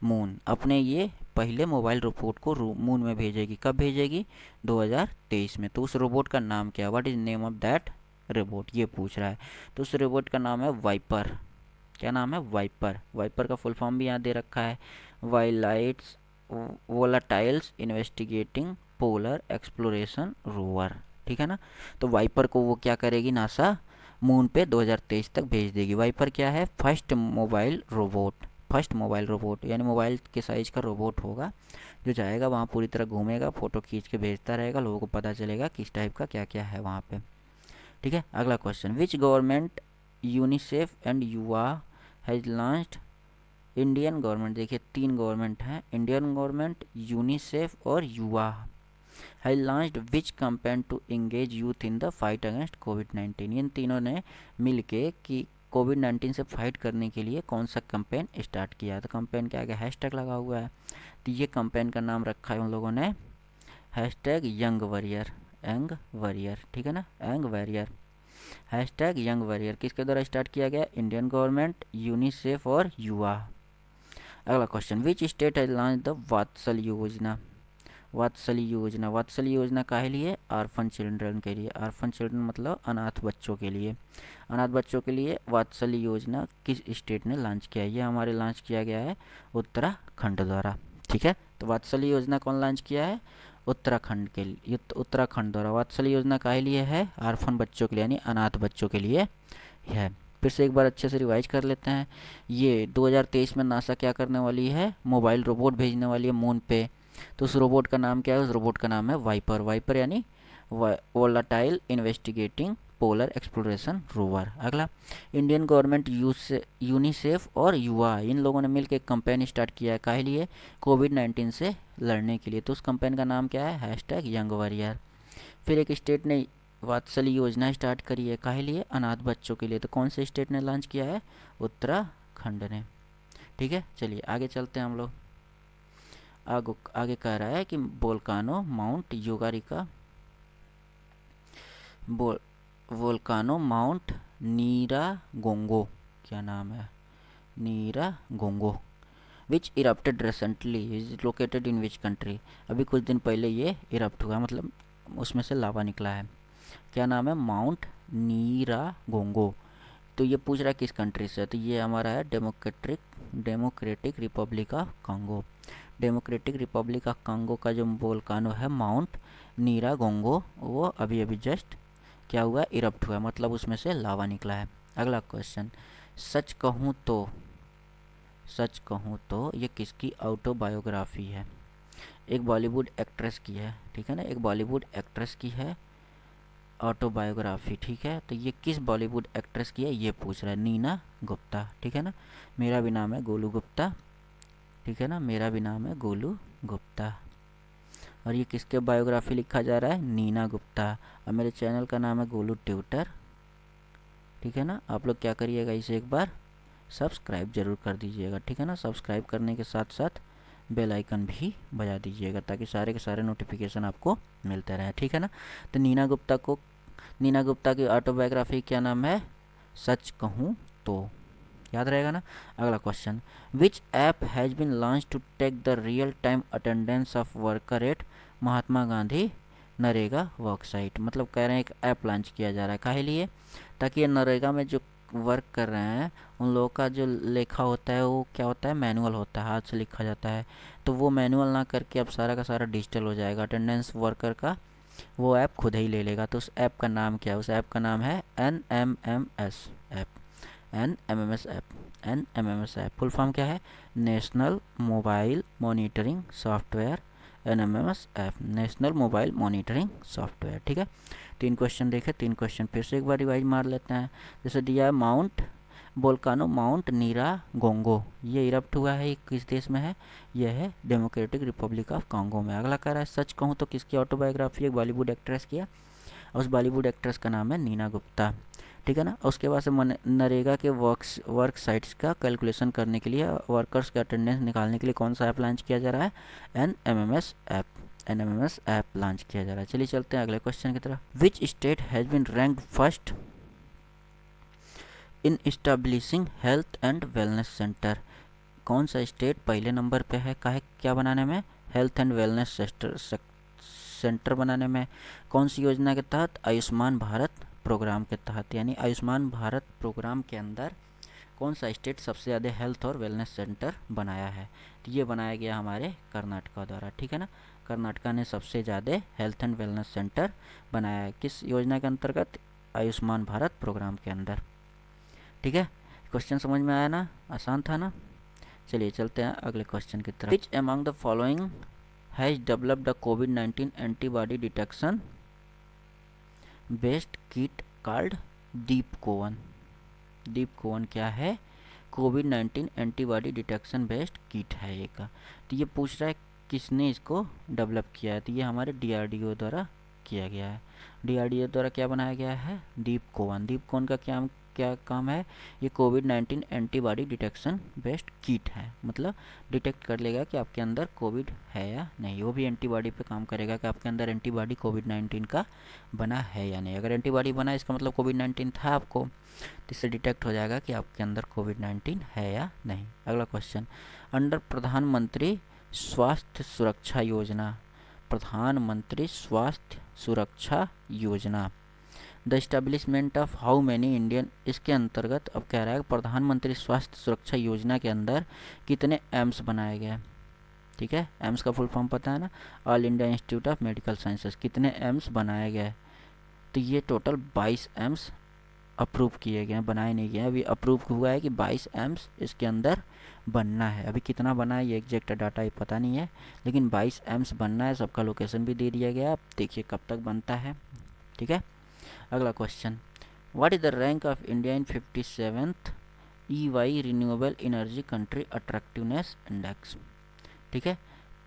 moon, अपने ये पहले मोबाइल रोबोट को मून में भेजेगी। कब भेजेगी? 2023 में। तो उस रोबोट का नाम क्या है? What is name of that robot, ये पूछ रहा है। तो उस रोबोट का नाम है वाइपर। क्या नाम है? वाइपर। वाइपर का फुल फॉर्म भी यहाँ दे रखा है, वाइलाइट्स वोलाटाइल्स इन्वेस्टिगेटिंग पोलर एक्सप्लोरेशन रोवर, ठीक है ना। तो वाइपर को वो क्या करेगी? नासा मून पे 2023 तक भेज देगी। वाइपर क्या है? First mobile robot. First mobile robot यानी मोबाइल के साइज का रोबोट होगा जो जाएगा वहाँ, पूरी तरह घूमेगा, फ़ोटो खींच के भेजता रहेगा, लोगों को पता चलेगा किस टाइप का क्या क्या है वहाँ पे, ठीक है। अगला question, which government UNICEF and YuWaah has launched, Indian government, देखिए तीन गवर्नमेंट हैं, इंडियन गवर्नमेंट, यूनिसेफ और YuWaah, has launched which campaign to engage youth in the fight against COVID. इन तीनों ने मिल के कि कोविड-19 से फाइट करने के लिए कौन सा कैंपेन स्टार्ट किया। तो कैंपेन के आगे हैशटैग लगा हुआ है, तो ये कैंपेन का नाम रखा है उन लोगों ने hashtag young warrior, young warrior, ठीक है ना, young warrior, hashtag young warrior. किसके द्वारा स्टार्ट किया गया? इंडियन गवर्नमेंट, यूनिसेफ और युवा। अगला question, which state has launch the Vatsal योजना। वात्सल योजना, वात्सल योजना काहे लिए? आर्फन चिल्ड्रन के लिए। आर्फन चिल्ड्रन मतलब अनाथ बच्चों के लिए। अनाथ बच्चों के लिए वात्सल योजना किस स्टेट ने लॉन्च किया? ये हमारे लॉन्च किया गया है उत्तराखंड द्वारा, ठीक है। तो वात्सल योजना कौन लॉन्च किया है? उत्तराखंड के लिए, उत्तराखंड द्वारा। वात्सल योजना काहे लिए है? आर्फन बच्चों के लिए यानी अनाथ बच्चों के लिए है। फिर से एक बार अच्छे से रिवाइज कर लेते हैं। ये 2023 में नासा क्या करने वाली है? मोबाइल रोबोट भेजने वाली है मून पे। तो उस रोबोट का नाम क्या है? उस रोबोट का नाम है वाइपर। वाइपर यानी volatile investigating polar exploration rover. अगला, इंडियन गवर्नमेंट, यूनिसेफ और युवा, इन लोगों ने मिलकर एक कैंपेन स्टार्ट किया है काहे लिए? कोविड-19 से लड़ने के लिए। तो उस कैंपेन का नाम क्या है? Hashtag young warrior. फिर एक स्टेट ने वात्सल योजना स्टार्ट करी है काहे लिए? अनाथ बच्चों के लिए। तो कौन से स्टेट ने लॉन्च किया है? उत्तराखंड ने, ठीक है। चलिए आगे चलते हैं हम लोग। आगे कह रहा है कि वोल्कानो माउंट योगारिका, वोल्कानो माउंट नीरागोंगो, क्या नाम है? Nyiragongo, which erupted recently is located in which country. अभी कुछ दिन पहले ये इरप्ट हुआ, मतलब उसमें से लावा निकला है। क्या नाम है? माउंट नीरागोंगो। तो ये पूछ रहा है किस कंट्री से? तो ये हमारा है democratic Republic of Congo. Democratic Republic of Congo का जो वोल्कानो है माउंट नीरागोंगो, वो अभी अभी जस्ट क्या हुआ? इरप्ट हुआ, मतलब उसमें से लावा निकला है। अगला क्वेश्चन, सच कहूँ तो, सच कहूँ तो ये किसकी ऑटोबायोग्राफी है? एक बॉलीवुड एक्ट्रेस की है, ठीक है ना, एक बॉलीवुड एक्ट्रेस की है ऑटोबायोग्राफी, ठीक है। तो ये किस बॉलीवुड एक्ट्रेस की है ये पूछ रहा है? नीना गुप्ता, ठीक है ना। मेरा भी नाम है गोलू गुप्ता, ठीक है ना, मेरा भी नाम है गोलू गुप्ता। और ये किसके बायोग्राफी लिखा जा रहा है? नीना गुप्ता। और मेरे चैनल का नाम है गोलू ट्यूटर, ठीक है ना। आप लोग क्या करिएगा, इसे एक बार सब्सक्राइब जरूर कर दीजिएगा, ठीक है ना। सब्सक्राइब करने के साथ साथ बेल आइकन भी बजा दीजिएगा ताकि सारे के सारे नोटिफिकेशन आपको मिलते रहें, ठीक है ना। तो नीना गुप्ता की ऑटोबायोग्राफी क्या नाम है? सच कहूँ तो, याद रहेगा ना। अगला question, which app has been launch to take the real time attendance of worker at Mahatma Gandhi NREGA worksite. मतलब कह रहे हैं एक ऐप लॉन्च किया जा रहा है काहे लिए? ताकि ये नरेगा में जो वर्क कर रहे हैं उन लोगों का जो लेखा होता है वो क्या होता है? मैनुअल होता है, हाथ से लिखा जाता है। तो वो मैनुअल ना करके अब सारा का सारा डिजिटल हो जाएगा। अटेंडेंस वर्कर का वो ऐप खुद ही ले लेगा। तो उस ऐप का नाम क्या है? उस ऐप का नाम है NMMS app. NMMS app, NMMS app full form क्या है? National mobile monitoring software. NMMS app, national mobile monitoring software, ठीक है। तीन क्वेश्चन देखे, तीन क्वेश्चन फिर से एक बार रिवाइज मार लेते हैं। जैसे दिया है माउंट वोल्कानो माउंट नीरागोंगो, ये इरप्ट हुआ है, किस देश में है? यह है डेमोक्रेटिक रिपब्लिक ऑफ कांगो में। अगला कह रहा है सच कहूँ तो किसकी ऑटोबायोग्राफी? एक बॉलीवुड एक्ट्रेस की है, और उस बॉलीवुड एक्ट्रेस का नाम है नीना गुप्ता। ठीक है ना। उसके बाद से नरेगा के वर्क साइट्स का कैलकुलेशन करने के लिए, वर्कर्स का अटेंडेंस निकालने के लिए कौन सा ऐप लॉन्च किया जा रहा है? एनएमएमएस ऐप लॉन्च किया जा रहा है। चलिए चलते हैं अगले क्वेश्चन की तरफ। Which state has been ranked first in establishing health and wellness centre? कौन सा स्टेट पहले नंबर पे है क्या बनाने में? हेल्थ एंड वेलनेस सेंटर बनाने में। कौन सी योजना के तहत? आयुष्मान भारत प्रोग्राम के तहत। यानी आयुष्मान भारत प्रोग्राम के अंदर कौन सा स्टेट सबसे ज़्यादा हेल्थ और वेलनेस सेंटर बनाया है? तो ये बनाया गया हमारे कर्नाटका द्वारा, ठीक है ना। कर्नाटका ने सबसे ज़्यादा हेल्थ एंड वेलनेस सेंटर बनाया है। किस योजना के अंतर्गत? आयुष्मान भारत प्रोग्राम के अंदर, ठीक है। क्वेश्चन समझ में आया ना? आसान था ना। चलिए चलते हैं अगले क्वेश्चन की तरफ। Which among the following has developed the कोविड-19 antibody detection based kit called Dipcovan? Dipcovan क्या है? कोविड-19 एंटीबॉडी डिटेक्शन बेस्ड किट है ये का। तो ये पूछ रहा है किसने इसको डेवलप किया है? तो ये हमारे डीआरडीओ द्वारा किया गया है। डीआरडीओ द्वारा क्या बनाया गया है? दीपकोवन। दीपकोवन का क्या काम है? ये कोविड-19 एंटीबॉडी डिटेक्शन बेस्ड किट है, मतलब डिटेक्ट कर लेगा कि आपके अंदर कोविड है या नहीं। वो भी एंटीबॉडी पे काम करेगा कि आपके अंदर एंटीबॉडी कोविड-19 का बना है या नहीं। अगर एंटीबॉडी बना इसका मतलब कोविड-19 था आपको, तो इससे डिटेक्ट हो जाएगा कि आपके अंदर कोविड-19 है या नहीं। अगला क्वेश्चन, अंडर प्रधानमंत्री स्वास्थ्य सुरक्षा योजना, प्रधानमंत्री स्वास्थ्य सुरक्षा योजना, the establishment of how many Indian, इसके अंतर्गत अब कह रहा है प्रधानमंत्री स्वास्थ्य सुरक्षा योजना के अंदर कितने एम्स बनाए गए? ठीक है, एम्स का फुल फॉर्म पता है ना? All India institute of medical sciences. कितने एम्स बनाए गए? तो ये टोटल 22 एम्स अप्रूव किए गए हैं, बनाए नहीं गए। अभी अप्रूव हुआ है कि 22 एम्स इसके अंदर बनना है। अभी कितना बना है ये एग्जैक्ट डाटा ये पता नहीं है, लेकिन 22 एम्स बनना है। सबका लोकेशन भी दे दिया गया, अब देखिए कब तक बनता है, ठीक है। अगला question, what is the rank of India in 57th EY renewable energy country attractiveness index? ठीक है,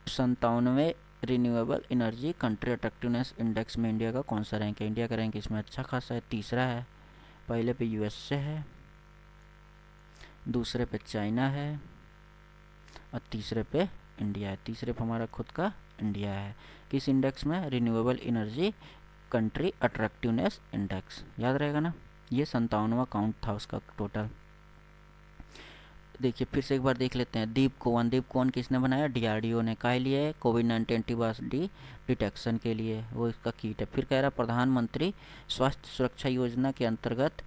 57वें renewable energy country attractiveness index में इंडिया का कौन सा रैंक है? इंडिया का रैंक इसमें अच्छा खासा है, तीसरा है। पहले पे यूएसए है, दूसरे पे चाइना है और तीसरे पे इंडिया है। तीसरे पे हमारा खुद का इंडिया है। किस इंडेक्स में? Renewable energy country attractiveness index, याद रहेगा ना। ये 57वां काउंट था उसका टोटल। देखिए फिर से एक बार देख लेते हैं। दीपकोवन किसने बनाया? डीआरडीओ ने। काहे लिए? कोविड-19 एंटीबॉडी डिटेक्शन के लिए, वो इसका किट है। फिर कह रहा प्रधानमंत्री स्वास्थ्य सुरक्षा योजना के अंतर्गत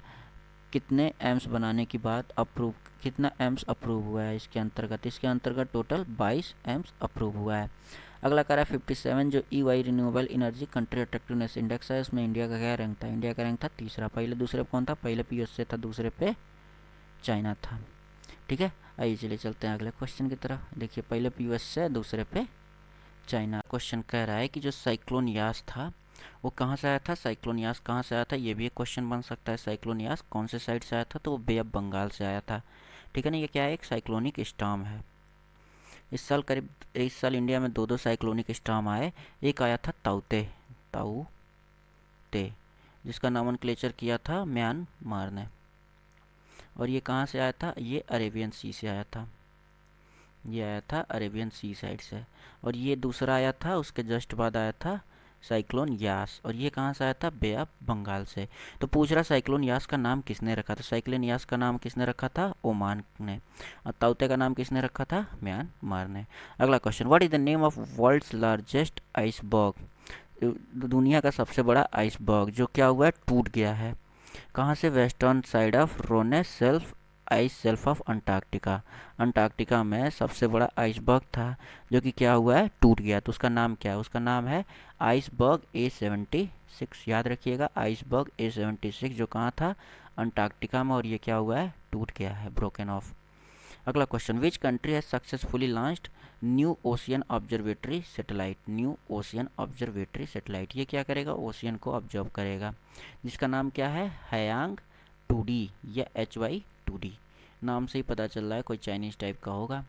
कितने एम्स बनाने की बात अप्रूव, कितना एम्स अप्रूव हुआ है इसके अंतर्गत? इसके अंतर्गत टोटल 22 एम्स अप्रूव हुआ है। अगला कह रहा है 57 जो EY renewable energy country attractiveness index है, उसमें इंडिया का क्या रैंक था? इंडिया का रैंक था तीसरा। पहले दूसरे पे कौन था? पहले पे यूएसए था, दूसरे पे चाइना था, ठीक है। आइए चलिए चलते हैं अगले क्वेश्चन की तरफ। देखिए पहले पे यूएसए, दूसरे पे चाइना। क्वेश्चन कह रहा है कि जो साइक्लोन यास था वो कहाँ से आया था? साइक्लोन यास कहाँ से आया था? ये भी एक क्वेश्चन बन सकता है। साइक्लोन यास कौन से साइड से आया था? तो वो बे ऑफ बंगाल से आया था, ठीक है ना। ये क्या है? एक साइक्लोनिक स्टॉर्म है। इस साल इंडिया में दो साइक्लोनिक स्टॉर्म आए। एक आया था ताउते, जिसका नोमेनक्लेचर किया था म्यांमार ने। और ये कहाँ से आया था? ये अरेबियन सी से आया था। ये आया था अरेबियन सी साइड से। और ये दूसरा आया था, उसके जस्ट बाद आया था साइक्लोन यास। और ये कहाँ से आया था? बे ऑफ बंगाल से। तो पूछ रहा साइक्लोन यास का नाम किसने रखा था? साइक्लोन यास का नाम किसने रखा था? ओमान ने। और ताउते का नाम किसने रखा था? म्यांमार ने। अगला question, what is the name of world's largest iceberg? दुनिया का सबसे बड़ा आइसबर्ग जो क्या हुआ है? टूट गया है। कहाँ से? Western side of Ronne's self ice shelf of Antarctica. Antarctica में सबसे बड़ा आइसबर्ग था जो कि क्या हुआ है? टूट गया। तो उसका नाम क्या है? उसका नाम है आइसबर्ग A76। याद रखिएगा, आइसबर्ग A76 जो कहाँ था? अंटार्कटिका में। और ये क्या हुआ है? टूट गया है, ब्रोकन ऑफ। अगला question, which country has successfully launched new ocean observatory satellite? New ocean observatory satellite ये क्या करेगा? ओशियन को ऑब्जर्व करेगा, जिसका नाम क्या है? हैयांग 2D या HY2D। नाम से ही पता चल रहा है कोई चाइनीज़ टाइप का होगा,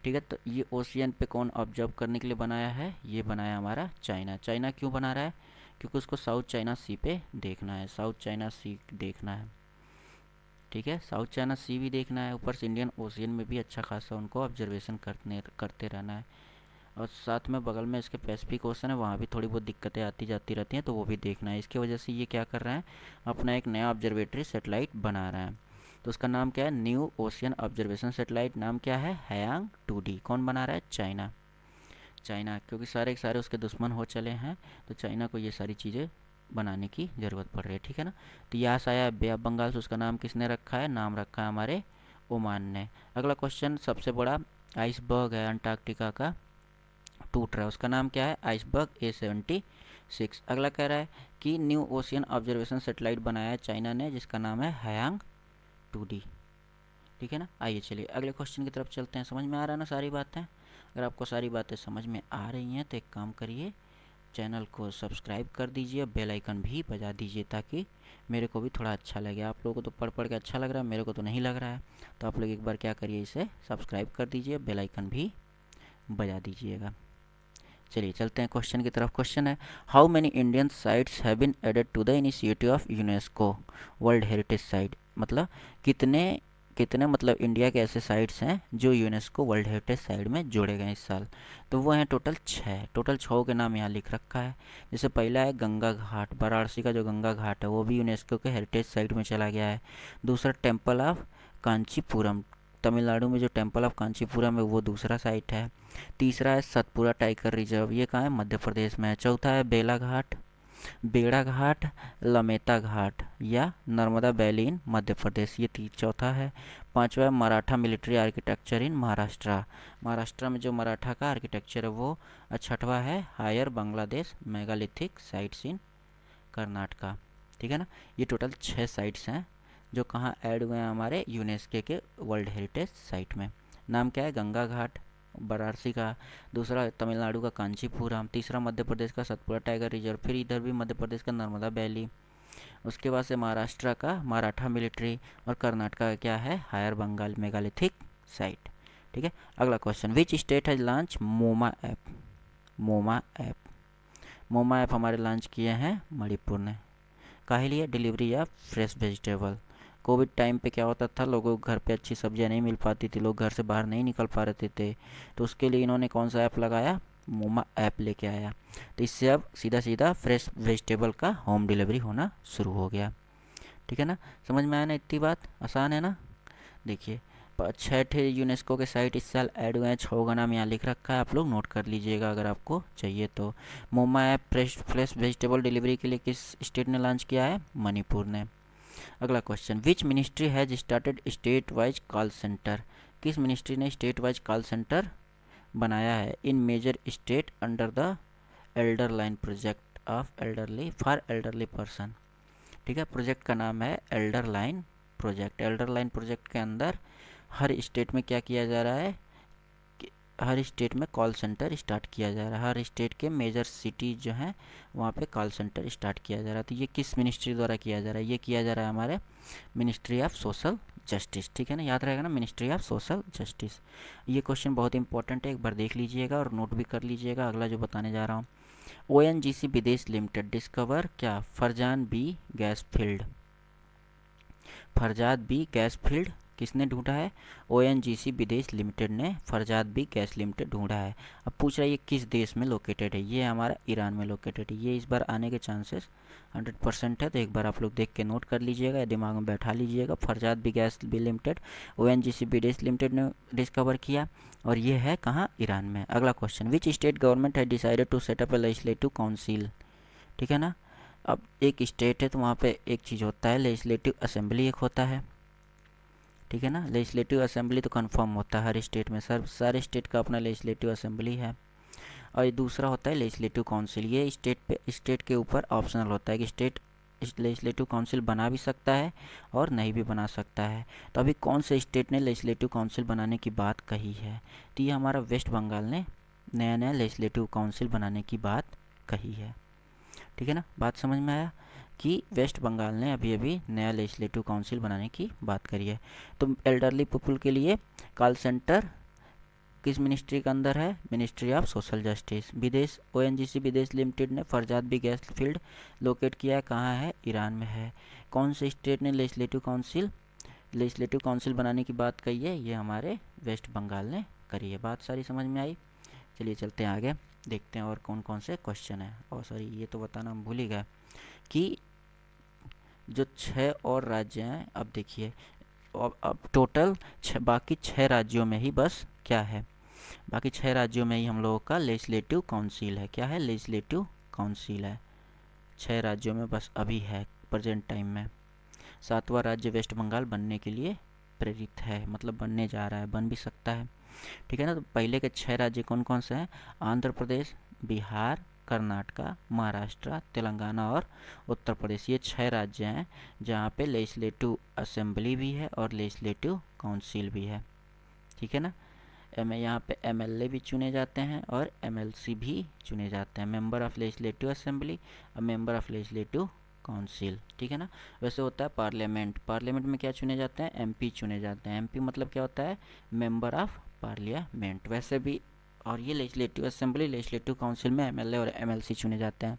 ठीक है। तो ये ओशियन पे कौन ऑब्जर्व करने के लिए बनाया है? ये बनाया हमारा चाइना। चाइना क्यों बना रहा है? क्योंकि उसको साउथ चाइना सी पे देखना है, साउथ चाइना सी देखना है, ठीक है। साउथ चाइना सी भी देखना है, ऊपर से इंडियन ओशियन में भी अच्छा खासा उनको ऑब्जर्वेशन करते रहना है। और साथ में बगल में इसके पैसिफिक ओशन है, वहाँ भी थोड़ी बहुत दिक्कतें आती जाती रहती हैं, तो वो भी देखना है। इसकी वजह से ये क्या कर रहे हैं, अपना एक नया ऑब्जर्वेटरी सेटेलाइट बना रहे हैं। तो उसका नाम क्या है, न्यू ओशियन ऑब्जर्वेशन सेटेलाइट। नाम क्या है, हैयांग 2D। कौन बना रहा है, चाइना। चाइना, क्योंकि सारे के सारे उसके दुश्मन हो चले हैं, तो चाइना को ये सारी चीज़ें बनाने की ज़रूरत पड़ रही है, ठीक है ना। तो यहाँ से आया बे ऑफ बंगाल से, उसका नाम किसने रखा है, नाम रखा है हमारे ओमान ने। अगला क्वेश्चन, सबसे बड़ा आइसबर्ग है अंटार्कटिका का, टूट रहा है, उसका नाम क्या है, आइसबर्ग A76। अगला कह रहा है कि न्यू ओशियन ऑब्जर्वेशन सेटेलाइट बनाया है चाइना ने, जिसका नाम है हैयांग 2D। ठीक है ना। आइए चलिए अगले क्वेश्चन की तरफ चलते हैं। समझ में आ रहा है ना सारी बातें। अगर आपको सारी बातें समझ में आ रही हैं तो एक काम करिए, चैनल को सब्सक्राइब कर दीजिए, बेल आइकन भी बजा दीजिए, ताकि मेरे को भी थोड़ा अच्छा लगे। आप लोगों को तो पढ़ पढ़ के अच्छा लग रहा है, मेरे को तो नहीं लग रहा है। तो आप लोग एक बार क्या करिए, इसे सब्सक्राइब कर दीजिए, बेल आइकन भी बजा दीजिएगा। चलिए चलते हैं क्वेश्चन की तरफ। क्वेश्चन है, how many Indian sites have been added to the initiative of UNESCO World Heritage site. मतलब कितने कितने मतलब इंडिया के ऐसे साइट्स हैं जो यूनेस्को वर्ल्ड हेरिटेज साइट में जोड़े गए इस साल। तो वो हैं टोटल 6। टोटल 6 के नाम यहाँ लिख रखा है। जैसे पहला है गंगा घाट, वाराणसी का जो गंगा घाट है वो भी यूनेस्को के हेरिटेज साइट में चला गया है। दूसरा टेम्पल ऑफ कांचीपुरम, तमिलनाडु में जो टेम्पल ऑफ कांचीपुरम है वो दूसरा साइट है। तीसरा है सतपुरा टाइगर रिजर्व, ये कहाँ है, मध्य प्रदेश में है। चौथा है बेड़ा घाट, लमेता घाट या नर्मदा वैली इन मध्य प्रदेश, ये चौथा है। पांचवा है Maratha military architecture in Maharashtra, Maharashtra में जो मराठा का आर्किटेक्चर है वो। छठवा है Hire Bangladesh megalithic sites in Karnataka. ठीक है ना। ये टोटल 6 साइट्स हैं जो कहाँ ऐड हुए हैं, हमारे यूनेस्को के वर्ल्ड हेरिटेज साइट में। नाम क्या है, गंगा घाट वाराणसी का, दूसरा तमिलनाडु का कांचीपुरम, तीसरा मध्य प्रदेश का सतपुरा टाइगर रिजर्व, फिर इधर भी मध्य प्रदेश का नर्मदा वैली, उसके बाद से महाराष्ट्र का मराठा मिलिट्री, और कर्नाटका का क्या है, हायर बंगाल मेगालिथिक साइट। ठीक है। अगला question, which state has launch MOMA app. MOMA app हमारे लॉन्च किए हैं मणिपुर ने। काहे लिए, delivery of fresh vegetable. COVID time पे क्या होता था, लोगों को घर पे अच्छी सब्जियां नहीं मिल पाती थी, लोग घर से बाहर नहीं निकल पा रहे थे, तो उसके लिए इन्होंने कौन सा ऐप लगाया, मोमा ऐप लेके आया। तो इससे अब सीधा सीधा फ्रेश वेजिटेबल का होम डिलीवरी होना शुरू हो गया। ठीक है ना। समझ में आया ना, इतनी बात आसान है ना। देखिए 6 यूनेस्को के साइट इस साल ऐड हुए हैं, 6 का नाम यहाँ लिख रखा है, आप लोग नोट कर लीजिएगा अगर आपको चाहिए तो। मोमा ऐप फ्रेश वेजिटेबल डिलीवरी के लिए किस स्टेट ने लॉन्च किया है, मणिपुर ने। अगला question, which ministry has started state wise call centre. किस मिनिस्ट्री ने स्टेट वाइज कॉल सेंटर बनाया है in major state under the elder line project of elderly for elderly person. ठीक है। प्रोजेक्ट का नाम है elder line project. Elder line project के अंदर हर स्टेट में क्या किया जा रहा है, हर स्टेट में कॉल सेंटर स्टार्ट किया जा रहा है। हर स्टेट के मेजर सिटी जो हैं वहाँ पे कॉल सेंटर स्टार्ट किया जा रहा है। तो ये किस मिनिस्ट्री द्वारा किया जा रहा है, ये किया जा रहा है हमारे मिनिस्ट्री ऑफ सोशल जस्टिस। ठीक है ना, याद रहेगा ना, मिनिस्ट्री ऑफ सोशल जस्टिस। ये क्वेश्चन बहुत इंपॉर्टेंट है, एक बार देख लीजिएगा और नोट भी कर लीजिएगा। अगला जो बताने जा रहा हूँ, ONGC विदेश लिमिटेड डिस्कवर क्या, Farzan B gas field. Farzad B gas field किसने ढूंढा है, ONGC विदेश लिमिटेड ने फरजाद बी गैस लिमिटेड ढूंढा है। अब पूछ रहा है ये किस देश में लोकेटेड है, ये हमारा ईरान में लोकेटेड है। ये इस बार आने के चांसेस 100% है, तो एक बार आप लोग देख के नोट कर लीजिएगा या दिमाग में बैठा लीजिएगा। Farzad B gas B limited ONGC Videsh limited ने डिस्कवर किया, और ये है कहाँ, ईरान में। अगला क्वेश्चन, विच स्टेट गवर्नमेंट है decided to set up a legislative council. ठीक है ना। अब एक स्टेट है तो वहाँ पे एक चीज़ होता है, लेजिस्लेटिव असेंबली एक होता है। ठीक है ना। लेजिस्लेटिव असेंबली तो कंफर्म होता है हर स्टेट में, सारे स्टेट का अपना लेजिस्लेटिव असेंबली है। और ये दूसरा होता है लेजिस्लेटिव काउंसिल, ये स्टेट के ऊपर ऑप्शनल होता है कि स्टेट लेजिस्लेटिव काउंसिल बना भी सकता है और नहीं भी बना सकता है। तो अभी कौन से स्टेट ने लेजिस्लेटिव काउंसिल बनाने की बात कही है, तो ये हमारा वेस्ट बंगाल ने नया नया लेजिस्लेटिव काउंसिल बनाने की बात कही है। ठीक है ना, बात समझ में आया कि वेस्ट बंगाल ने अभी अभी नया लेजिस्लेटिव काउंसिल बनाने की बात करी है। तो एल्डरली पीपल के लिए कॉल सेंटर किस मिनिस्ट्री के अंदर है, ministry of social justice. Videsh ONGC Videsh limited ने Farzad B gas field locate किया है, कहाँ है, ईरान में है। कौन से स्टेट ने लेजिस्लेटिव काउंसिल लेजिस्लेटिव काउंसिल बनाने की बात कही है, ये हमारे वेस्ट बंगाल ने करी है। बात सारी समझ में आई। चलिए चलते हैं आगे, देखते हैं और कौन कौन से क्वेश्चन है। और सॉरी, ये तो बताना हम भूल ही गए कि जो 6 और राज्य हैं, अब देखिए, अब टोटल बाकी 6 राज्यों में ही बस क्या है, बाकी 6 राज्यों में ही हम लोगों का लेजिस्लेटिव काउंसिल है। क्या है? लेजिस्लेटिव काउंसिल है। 6 राज्यों में बस अभी है प्रेजेंट टाइम में। 7वां राज्य वेस्ट बंगाल बनने के लिए प्रेरित है, मतलब बनने जा रहा है, बन भी सकता है। ठीक है ना। तो पहले के 6 राज्य कौन कौन से हैं? आंध्र प्रदेश, बिहार, कर्नाटका, महाराष्ट्र, तेलंगाना और उत्तर प्रदेश। ये 6 राज्य हैं जहाँ पे लेजिस्लेटिव असेंबली भी है और लेजिस्लेटिव काउंसिल भी है। ठीक है ना। यहाँ पे एमएलए भी चुने जाते हैं और एमएलसी भी चुने जाते हैं, मेंबर ऑफ लेजिस्लेटिव असेंबली और मेंबर ऑफ लेजिस्लेटिव काउंसिल। ठीक है ना। वैसे होता है पार्लियामेंट, पार्लियामेंट में क्या चुने जाते हैं? एमपी चुने जाते हैं। एमपी मतलब क्या होता है? Member of parliament. वैसे भी, और ये लेजिस्लेटिव असेंबली, लेजिस्लेटिव काउंसिल में एमएलए और एमएलसी चुने जाते हैं।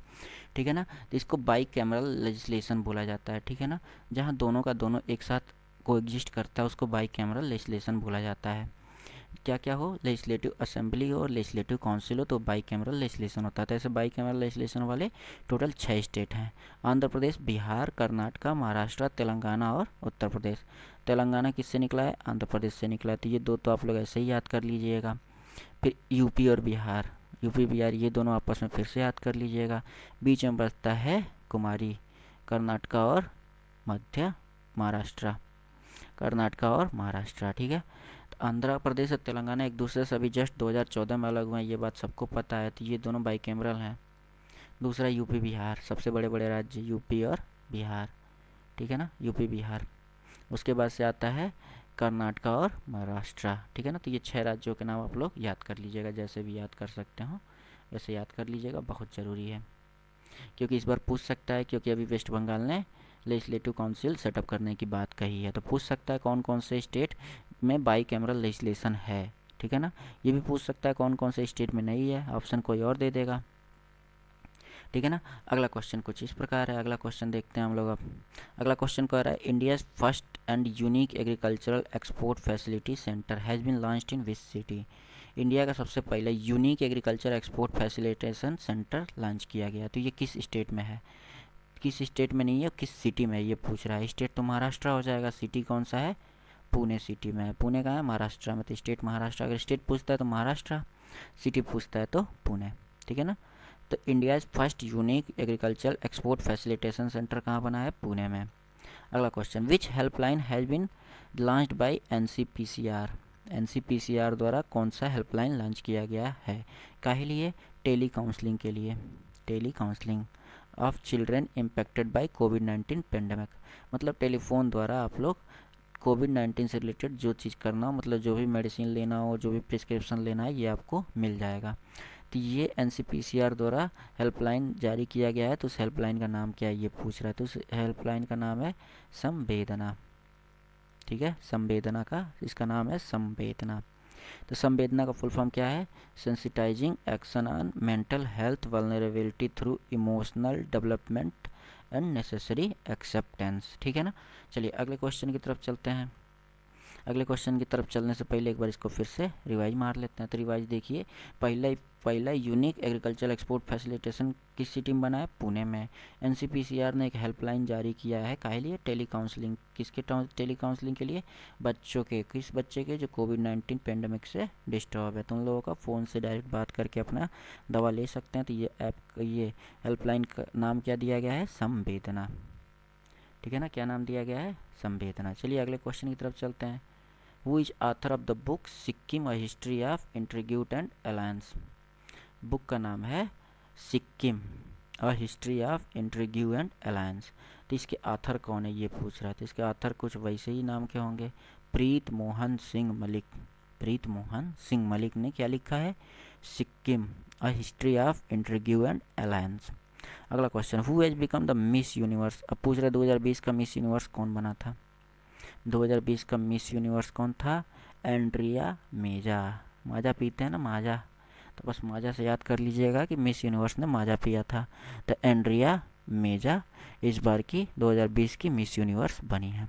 ठीक है ना। तो इसको बाई कैमरल लेजिस्लेशन बोला जाता है। ठीक है ना। जहाँ दोनों का दोनों एक साथ को एग्जिस्ट करता है उसको बाई कैमरल लेजिस्लेशन बोला जाता है। क्या क्या हो? लेजिस्लेटिव असेंबली हो और लेजिस्लेटिव काउंसिल हो तो बाई कैमरल लेजिस्लेशन होता है। तो ऐसे बाई कैमरल लेजिस्लेशन वाले टोटल 6 स्टेट हैं: आंध्र प्रदेश, बिहार, कर्नाटका, महाराष्ट्र, तेलंगाना और उत्तर प्रदेश। तेलंगाना किससे निकला है? आंध्र प्रदेश से निकला है। तो ये दो तो आप लोग ऐसे ही याद कर लीजिएगा। फिर यूपी और बिहार, यूपी बिहार ये दोनों आपस में फिर से याद कर लीजिएगा। बीच में बचता है कुमारी, कर्नाटका और मध्य महाराष्ट्र, कर्नाटका और महाराष्ट्र। ठीक है। तो आंध्र प्रदेश और तेलंगाना एक दूसरे से अभी जस्ट 2014 में अलग हुए हैं, ये बात सबको पता है। तो ये दोनों बाई कैमरल हैं। दूसरा यूपी बिहार, सबसे बड़े बड़े राज्य यूपी और बिहार। ठीक है ना। यूपी बिहार। उसके बाद से आता है कर्नाटका और महाराष्ट्र। ठीक है ना। तो ये 6 राज्यों के नाम आप लोग याद कर लीजिएगा, जैसे भी याद कर सकते हो वैसे याद कर लीजिएगा, बहुत ज़रूरी है क्योंकि इस बार पूछ सकता है। क्योंकि अभी वेस्ट बंगाल ने लेजिस्लेटिव काउंसिल सेटअप करने की बात कही है, तो पूछ सकता है कौन कौन से स्टेट में बाई कैमरल लेजिस्लेशन है। ठीक है ना। ये भी पूछ सकता है कौन कौन से स्टेट में नहीं है, ऑप्शन कोई और दे देगा। ठीक है ना। अगला क्वेश्चन कुछ इस प्रकार है। अगला क्वेश्चन देखते हैं हम लोग अब। अगला क्वेश्चन कह रहा है, India's first and unique agricultural export facility centre has been launched in which city. India का सबसे पहला unique agriculture export facilitation centre launch किया गया। तो ये किस स्टेट में है? किस स्टेट में नहीं है, किस सिटी में, ये पूछ रहा है। स्टेट तो महाराष्ट्र हो जाएगा, सिटी कौन सा है? पुणे सिटी में है। पुणे कहाँ है? महाराष्ट्र में। तो स्टेट महाराष्ट्र। अगर स्टेट पूछता है तो महाराष्ट्र, सिटी पूछता है तो पुणे। ठीक है ना। तो India's first unique agriculture export facilitation centre कहाँ बना है? पुणे में। अगला question, which helpline has been launched by NCPCR. NCPCR द्वारा कौन सा हेल्पलाइन लॉन्च किया गया है? काहे लिए? टेली काउंसलिंग के लिए। Tele counselling of children impacted by कोविड-19 पेंडेमिक। मतलब टेलीफोन द्वारा आप लोग कोविड-19 से रिलेटेड जो चीज़ करना हो, मतलब जो भी मेडिसिन लेना हो, जो भी प्रिस्क्रिप्शन लेना है, ये आपको मिल जाएगा। तो ये एनसीपीसीआर द्वारा हेल्पलाइन जारी किया गया है। तो उस हेल्पलाइन का नाम क्या है ये पूछ रहा है। तो उस हेल्पलाइन का नाम है संवेदना। ठीक है। संवेदना का, इसका नाम है संवेदना। तो संवेदना का फुल फॉर्म क्या है? Sensitising action on mental health vulnerability through emotional development and necessary acceptance. ठीक है ना। चलिए अगले क्वेश्चन की तरफ चलते हैं। अगले क्वेश्चन की तरफ चलने से पहले एक बार इसको फिर से रिवाइज मार लेते हैं। तो रिवाइज देखिए, पहला यूनिक एग्रीकल्चर एक्सपोर्ट फैसिलिटेशन किस सिटी में बना है? पुणे में। एनसीपीसीआर ने एक हेल्पलाइन जारी किया है, काहे लिए? Tele counselling. किसके टेली काउंसलिंग के लिए? बच्चों के। किस बच्चे के? जो कोविड-19 पेंडेमिक से डिस्टर्ब है। तो उन लोगों का फ़ोन से डायरेक्ट बात करके अपना दवा ले सकते हैं। तो ये ऐप, ये हेल्पलाइन का नाम क्या दिया गया है? संवेदना। ठीक है ना। क्या नाम दिया गया है? संवेदना। चलिए अगले क्वेश्चन की तरफ चलते हैं। Who is author of the book Sikkim a history of intrigue and alliance. Book का नाम है Sikkim a history of intrigue and alliance. तो इसके ऑथर कौन है ये पूछ रहा है। तो इसके ऑथर कुछ वैसे ही नाम के होंगे, प्रीत मोहन सिंह मलिक। प्रीत मोहन सिंह मलिक ने क्या लिखा है? Sikkim a history of intrigue and alliance. अगला question, who has become the Miss Universe. अब पूछ रहे 2020 का मिस यूनिवर्स कौन बना था? 2020 का मिस यूनिवर्स कौन था? एंड्रिया मेजा। माजा पीते हैं ना, माजा, तो बस माजा से याद कर लीजिएगा कि मिस यूनिवर्स ने माजा पिया था। तो एंड्रिया मेजा इस बार की 2020 की मिस यूनिवर्स बनी है।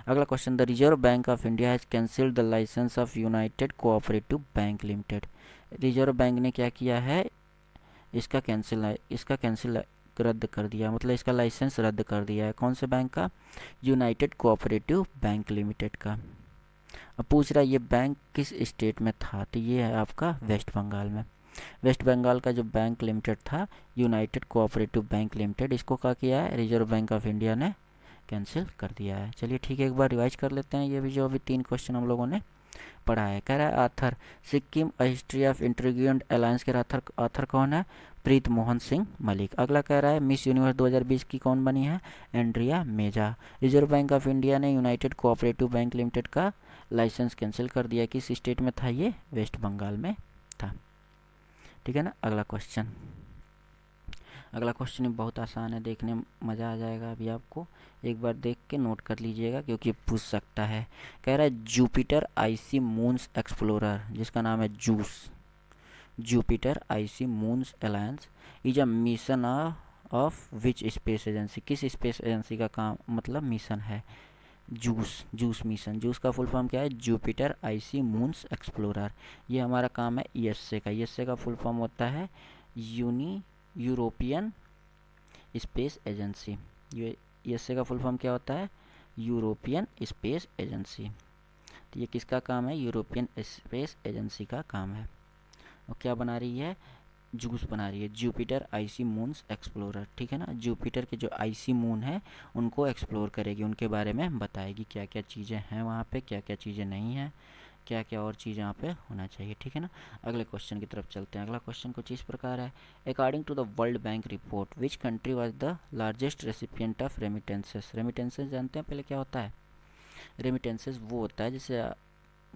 अगला question, the Reserve Bank of India has cancelled the licence of United Cooperative Bank Limited. Reserve Bank ने क्या किया है, इसका कैंसिल रद्द कर दिया, मतलब इसका लाइसेंस रद्द कर दिया है। कौन से बैंक का? यूनाइटेड कोऑपरेटिव बैंक लिमिटेड का। अब पूछ रहा है ये बैंक किस स्टेट में था, तो ये है आपका वेस्ट बंगाल में। वेस्ट बंगाल का जो बैंक लिमिटेड था यूनाइटेड कोऑपरेटिव बैंक लिमिटेड, इसको क्या किया है, रिजर्व बैंक ऑफ इंडिया ने कैंसिल कर दिया है। चलिए ठीक है, एक बार रिवाइज कर लेते हैं ये भी जो अभी 3 क्वेश्चन हम लोगों ने पढ़ा है। कह रहा है author, Sikkim a history of integrated alliance के आथर कौन है? प्रीत मोहन सिंह मलिक। अगला कह रहा है मिस यूनिवर्स 2020 की कौन बनी है? Andrea Meja. Reserve Bank of India ने यूनाइटेड कोऑपरेटिव बैंक लिमिटेड का लाइसेंस कैंसिल कर दिया। किस स्टेट में था ये? वेस्ट बंगाल में था। ठीक है ना। अगला क्वेश्चन भी बहुत आसान है, देखने में मज़ा आ जाएगा। अभी आपको एक बार देख के नोट कर लीजिएगा क्योंकि पूछ सकता है। कह रहा है जुपिटर आईसी मून्स एक्सप्लोरर, जिसका नाम है Jupiter IC moons alliance is a mission of which space agency. किस स्पेस एजेंसी का काम मतलब मिशन है? Juice mission. जूस का फुल फॉर्म क्या है? Jupiter IC moons explorer. ये हमारा काम है ईएसए का। ईएसए का फुल फॉर्म होता है यूरोपियन स्पेस एजेंसी। ईएसए का फुल फॉर्म क्या होता है? European space agency. तो ये किसका काम है? यूरोपियन स्पेस एजेंसी का काम है। और क्या बना रही है? जूस बना रही है, जुपिटर आईसी मून्स एक्सप्लोरर। ठीक है ना। जुपिटर के जो आईसी मून है उनको एक्सप्लोर करेगी, उनके बारे में बताएगी क्या क्या चीज़ें हैं वहाँ पे, क्या क्या चीज़ें नहीं हैं, क्या क्या और चीज़ यहाँ पे होना चाहिए। ठीक है ना। अगले क्वेश्चन की तरफ चलते हैं। अगला क्वेश्चन कुछ इस प्रकार है, according to the World Bank report which country was the largest recipient of remittances. Remittances जानते हैं पहले क्या होता है? रेमिटेंसेस वो होता है जैसे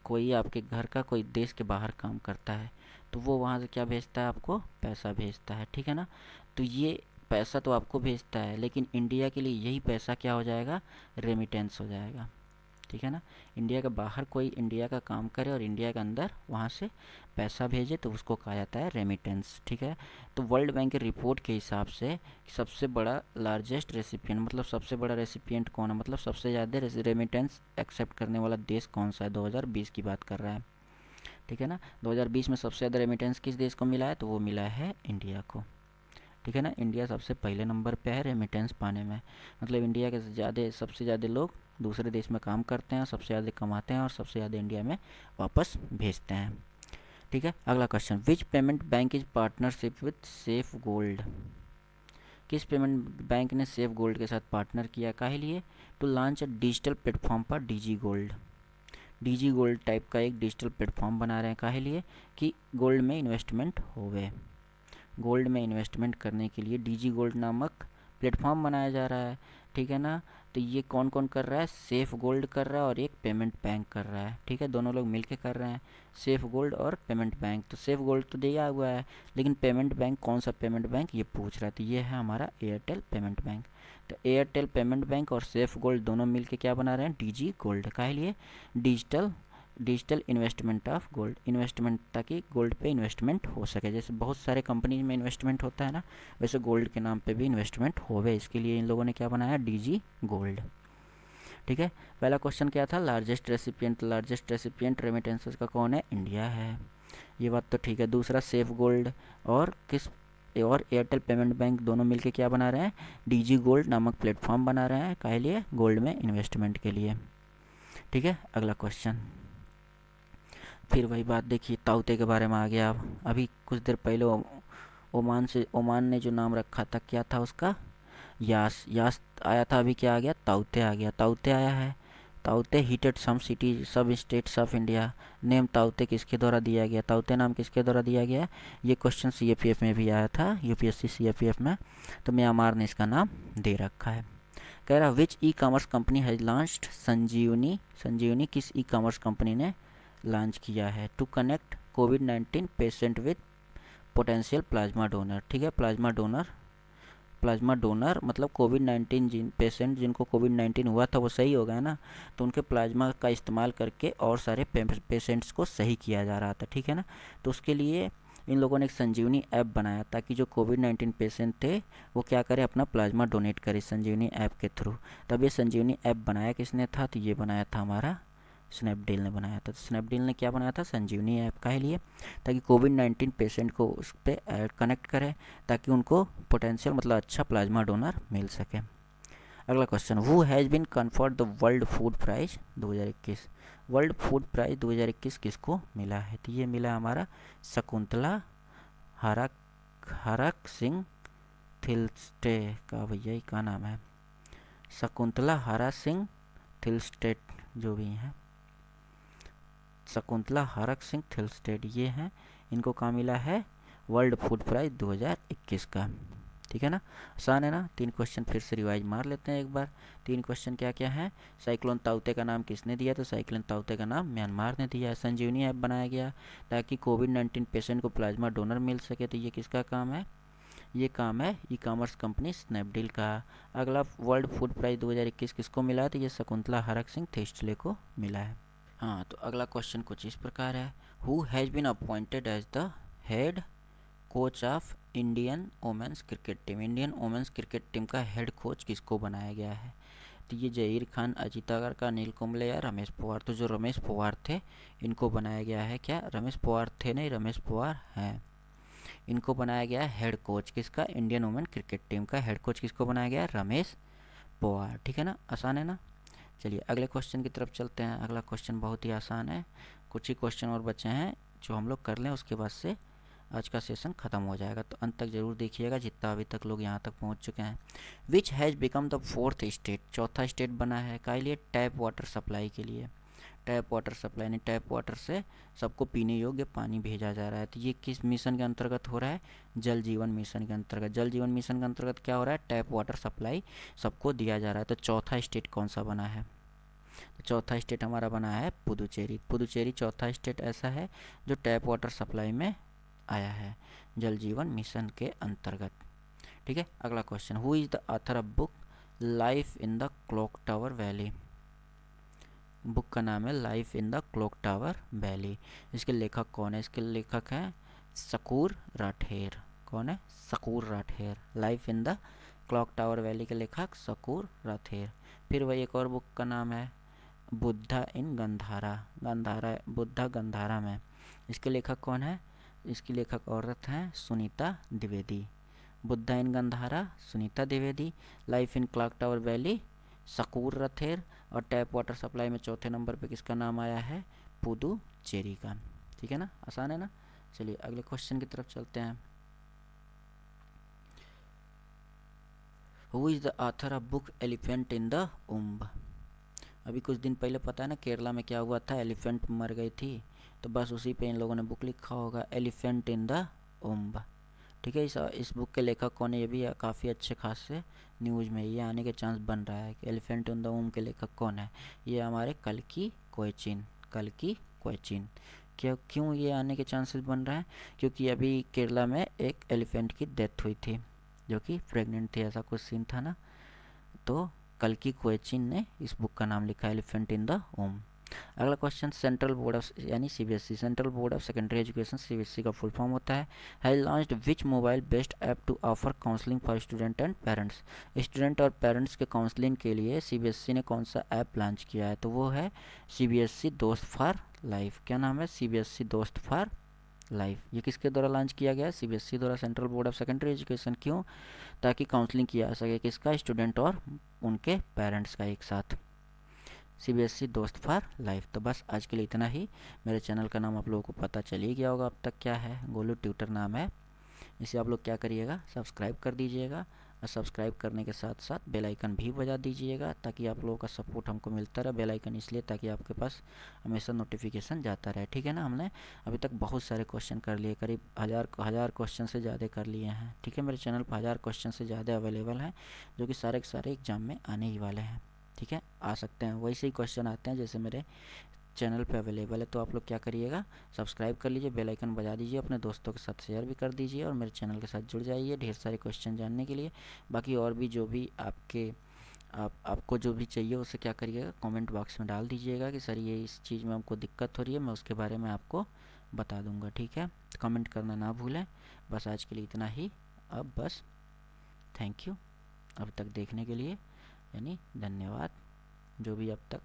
कोई आपके घर का कोई देश के बाहर काम करता है तो वो वहाँ से क्या भेजता है? आपको पैसा भेजता है। ठीक है ना। तो ये पैसा तो आपको भेजता है, लेकिन इंडिया के लिए यही पैसा क्या हो जाएगा? रेमिटेंस हो जाएगा। ठीक है ना। इंडिया के बाहर कोई इंडिया का काम करे और इंडिया के अंदर वहाँ से पैसा भेजे तो उसको कहा जाता है रेमिटेंस। ठीक है। तो वर्ल्ड बैंक के रिपोर्ट के हिसाब से सबसे बड़ा लार्जेस्ट रेसिपिएंट मतलब सबसे बड़ा रेसिपिएंट कौन है, मतलब सबसे ज़्यादा रेमिटेंस एक्सेप्ट करने वाला देश कौन सा है? 2020 की बात कर रहा है। ठीक है ना। 2020 में सबसे ज़्यादा रेमिटेंस किस देश को मिला है? तो वो मिला है इंडिया को। ठीक है ना। इंडिया सबसे पहले नंबर पे है रेमिटेंस पाने में, मतलब इंडिया के सबसे ज़्यादा लोग दूसरे देश में काम करते हैं, सबसे ज़्यादा कमाते हैं और सबसे ज़्यादा इंडिया में वापस भेजते हैं। ठीक है। अगला question, which payment bank is partnership with SafeGold. किस पेमेंट बैंक ने सेफ गोल्ड के साथ पार्टनर किया? काहे लिए? To launch a digital platform पर DigiGold. DigiGold type का एक डिजिटल प्लेटफॉर्म बना रहे हैं। काहे लिए? कि गोल्ड में इन्वेस्टमेंट होवे। गोल्ड में इन्वेस्टमेंट करने के लिए डीजी गोल्ड नामक प्लेटफॉर्म बनाया जा रहा है। ठीक है ना। तो ये कौन कौन कर रहा है? सेफ गोल्ड कर रहा है और एक पेमेंट बैंक कर रहा है। ठीक है। दोनों लोग मिलके कर रहे हैं, सेफ गोल्ड और पेमेंट बैंक। तो सेफ गोल्ड तो दिया हुआ है, लेकिन पेमेंट बैंक कौन सा पेमेंट बैंक ये पूछ रहा है। तो ये है हमारा एयरटेल पेमेंट बैंक। तो एयरटेल पेमेंट बैंक और सेफ गोल्ड दोनों मिलके क्या बना रहे हैं? DG gold. काहे लिए? Digital investment of gold, investment ताकि गोल्ड पे इन्वेस्टमेंट हो सके। जैसे बहुत सारे कंपनी में इन्वेस्टमेंट होता है ना, वैसे गोल्ड के नाम पे भी इन्वेस्टमेंट होवे, इसके लिए इन लोगों ने क्या बनाया? DG gold. ठीक है। पहला क्वेश्चन क्या था? लार्जेस्ट रेसिपिएंट रेमिटेंसेस का कौन है? इंडिया है। ये बात तो ठीक है। दूसरा सेफ गोल्ड और एयरटेल पेमेंट बैंक दोनों मिलके क्या बना रहे हैं? डीजी गोल्ड नामक प्लेटफॉर्म बना रहे हैं। काहे लिए? गोल्ड में इन्वेस्टमेंट के लिए। ठीक है। अगला क्वेश्चन फिर वही बात, देखिए ताउते के बारे में आ गया। अभी कुछ देर पहले ओमान ने जो नाम रखा था क्या था उसका? यास आया था, अभी क्या आ गया? ताउते आ गया। ताउते आया है। ताउते हिटेड सम सिटी सब स्टेट्स ऑफ इंडिया। नेम ताउते किसके द्वारा दिया गया? ताउते नाम किसके द्वारा दिया गया? ये क्वेश्चन सीएपीएफ में भी आया था, यूपीएससी सीएपीएफ में। तो म्यांमार ने इसका नाम दे रखा है। कह रहा which e commerce company has launched Sanjeevani. Sanjeevani किस ई कॉमर्स कंपनी ने लॉन्च किया है? टू कनेक्ट कोविड-19 patient with potential plasma donor. ठीक है। प्लाज्मा डोनर मतलब कोविड-19 पेशेंट जिनको कोविड-19 हुआ था वो सही हो गया ना, तो उनके प्लाज्मा का इस्तेमाल करके और सारे पेशेंट्स को सही किया जा रहा था। ठीक है ना। तो उसके लिए इन लोगों ने एक संजीवनी ऐप बनाया ताकि जो कोविड-19 पेशेंट थे वो क्या करे, अपना प्लाज्मा डोनेट करे संजीवनी ऐप के थ्रू। तब ये संजीवनी ऐप बनाया किसने था, तो ये बनाया था हमारा स्नैपडील ने बनाया था। तो स्नैपडील ने क्या बनाया था, संजीवनी ऐप काहे लिए, ताकि कोविड-19 पेशेंट को उस पर कनेक्ट करे ताकि उनको पोटेंशियल मतलब अच्छा प्लाज्मा डोनर मिल सके। अगला question, who has been conferred the World Food Prize 2021। World Food Prize 2021 किसको मिला है, तो ये मिला हमारा शकुंतला हरक सिंह थिल्स्टे का, भैया ये क्या नाम है, शकुंतला हरा सिंह थिल्स्टेट जो भी हैं, शकुंतला हरक सिंह थिल्स्टेट ये हैं, इनको कहाँ मिला है, वर्ल्ड फूड प्राइज 2021 का। ठीक है ना, आसान है ना। 3 क्वेश्चन फिर से रिवाइज मार लेते हैं एक बार। 3 क्वेश्चन क्या क्या है, साइक्लोन ताउते का नाम किसने दिया, तो साइक्लोन ताउते का नाम म्यांमार ने दिया है। संजीवनी ऐप बनाया गया ताकि कोविड-19 पेशेंट को प्लाज्मा डोनर मिल सके, तो ये किसका काम है, ये काम है ई कॉमर्स कंपनी स्नैपडील का। अगला, वर्ल्ड फूड प्राइज 2021 किसको मिला है, तो ये शकुंतला हरक सिंह थिल्स्टे को मिला है। हाँ, तो अगला क्वेश्चन कुछ इस प्रकार है, who has been appointed as the head coach of Indian women's cricket team. Indian women's cricket team का हेड कोच किसको बनाया गया है, तो ये जहीर खान, अजीता गर्ग, अनिल कुंबले या रमेश पवार। तो जो रमेश पवार थे इनको बनाया गया है, क्या रमेश पवार थे नहीं, रमेश पवार हैं, इनको बनाया गया है हेड कोच किसका, इंडियन वुमेन क्रिकेट टीम का हेड कोच किसको बनाया गया, रमेश पवार। ठीक है ना, आसान है ना। चलिए अगले क्वेश्चन की तरफ चलते हैं। अगला क्वेश्चन बहुत ही आसान है, कुछ ही क्वेश्चन और बचे हैं जो हम लोग कर लें, उसके बाद से आज का सेशन ख़त्म हो जाएगा। तो अंत तक ज़रूर देखिएगा जितना अभी तक लोग यहाँ तक पहुँच चुके हैं। Which has become the 4th state, चौथा स्टेट बना है काहे लिए, टैप वाटर सप्लाई के लिए। टैप वाटर सप्लाई यानी टैप वाटर से सबको पीने योग्य पानी भेजा जा रहा है। तो ये किस मिशन के अंतर्गत हो रहा है, जल जीवन मिशन के अंतर्गत। जल जीवन मिशन के अंतर्गत क्या हो रहा है, टैप वाटर सप्लाई सबको दिया जा रहा है। तो चौथा स्टेट कौन सा बना है, तो चौथा स्टेट हमारा बना है पुदुचेरी। पुदुचेरी चौथा स्टेट ऐसा है जो टैप वाटर सप्लाई में आया है जल जीवन मिशन के अंतर्गत। ठीक है, अगला question, who is the author of book life in the Clock tower valley. Book का नाम है life in the Clock tower valley. इसके लेखक कौन है, इसके लेखक हैं शकूर राठेर। कौन है, Shakoor Rather. Life in the Clock tower Valley के लेखक शकूर राठेर। फिर वही एक और बुक का नाम है बुद्धा इन गंधारा, गंधारा बुद्धा गंधारा में। इसके लेखक कौन है, इसकी लेखक औरत हैं Sunita Dwivedi. Buddha in Gandhara Sunita Dwivedi, life in clock tower valley Shakoor Rather, और टैप वाटर सप्लाई में चौथे नंबर पे किसका नाम आया है, पुदुचेरी का। ठीक है ना, आसान है ना। चलिए अगले क्वेश्चन की तरफ चलते हैं। Who is the author of book elephant in the womb. अभी कुछ दिन पहले पता है ना केरला में क्या हुआ था, एलिफेंट मर गई थी, तो बस उसी पे इन लोगों ने बुक लिखा होगा, एलिफेंट इन द उम्ब। ठीक है, इस बुक के लेखक कौन है, ये भी काफ़ी अच्छे खास से न्यूज़ में ये आने के चांस बन रहा है कि एलिफेंट इन द उम्ब के लेखक कौन है, ये हमारे कल्कि कोएचिन। कल्कि कोएचिन क्यों ये आने के चांसेस बन रहे हैं, क्योंकि अभी केरला में एक एलिफेंट की डेथ हुई थी जो कि प्रेग्नेंट थी, ऐसा कुछ सीन था ना। तो कल्कि कोएचिन ने इस बुक का नाम लिखा है एलिफेंट इन द उम्ब। अगला क्वेश्चन, सेंट्रल बोर्ड ऑफ यानी CBSE, central board of secondary education CBSE का फुल फॉर्म होता है, has launched which mobile based app to offer counselling for student and parents. Student और parents के counselling के लिए CBSE ने कौन सा ऐप लॉन्च किया है, तो वो है सीबीएसई दोस्त फॉर लाइफ। क्या नाम है, सीबीएसई दोस्त फॉर लाइफ। ये किसके द्वारा लॉन्च किया गया है, सीबीएसई द्वारा, central board of secondary education. क्यों, ताकि काउंसलिंग किया जा सके किसका, स्टूडेंट और उनके पेरेंट्स का एक साथ। सीबीएसई दोस्त फॉर लाइफ। तो बस आज के लिए इतना ही। मेरे चैनल का नाम आप लोगों को पता चल ही गया होगा अब तक, क्या है, गोलू ट्यूटर नाम है। इसे आप लोग क्या करिएगा, सब्सक्राइब कर दीजिएगा, और सब्सक्राइब करने के साथ साथ बेल आइकन भी बजा दीजिएगा ताकि आप लोगों का सपोर्ट हमको मिलता रहे। बेल आइकन इसलिए ताकि आपके पास हमेशा नोटिफिकेशन जाता रहे। ठीक है ना, हमने अभी तक बहुत सारे क्वेश्चन कर लिए, करीब हज़ार क्वेश्चन से ज़्यादा कर लिए हैं। ठीक है, मेरे चैनल पर 1000 क्वेश्चन से ज़्यादा अवेलेबल हैं जो कि सारे के सारे एग्जाम में आने ही वाले हैं। ठीक है, आ सकते हैं, वैसे ही क्वेश्चन आते हैं जैसे मेरे चैनल पे अवेलेबल है। तो आप लोग क्या करिएगा, सब्सक्राइब कर लीजिए, बेल आइकन बजा दीजिए, अपने दोस्तों के साथ शेयर भी कर दीजिए, और मेरे चैनल के साथ जुड़ जाइए ढेर सारे क्वेश्चन जानने के लिए। बाकी और भी जो भी आपको जो भी चाहिए उसे क्या करिएगा, कमेंट बॉक्स में डाल दीजिएगा कि सर ये इस चीज़ में हमको दिक्कत हो रही है, मैं उसके बारे में आपको बता दूंगा, ठीक है। कमेंट करना ना भूलें। बस आज के लिए इतना ही। अब बस थैंक यू अब तक देखने के लिए, यानी धन्यवाद जो भी अब तक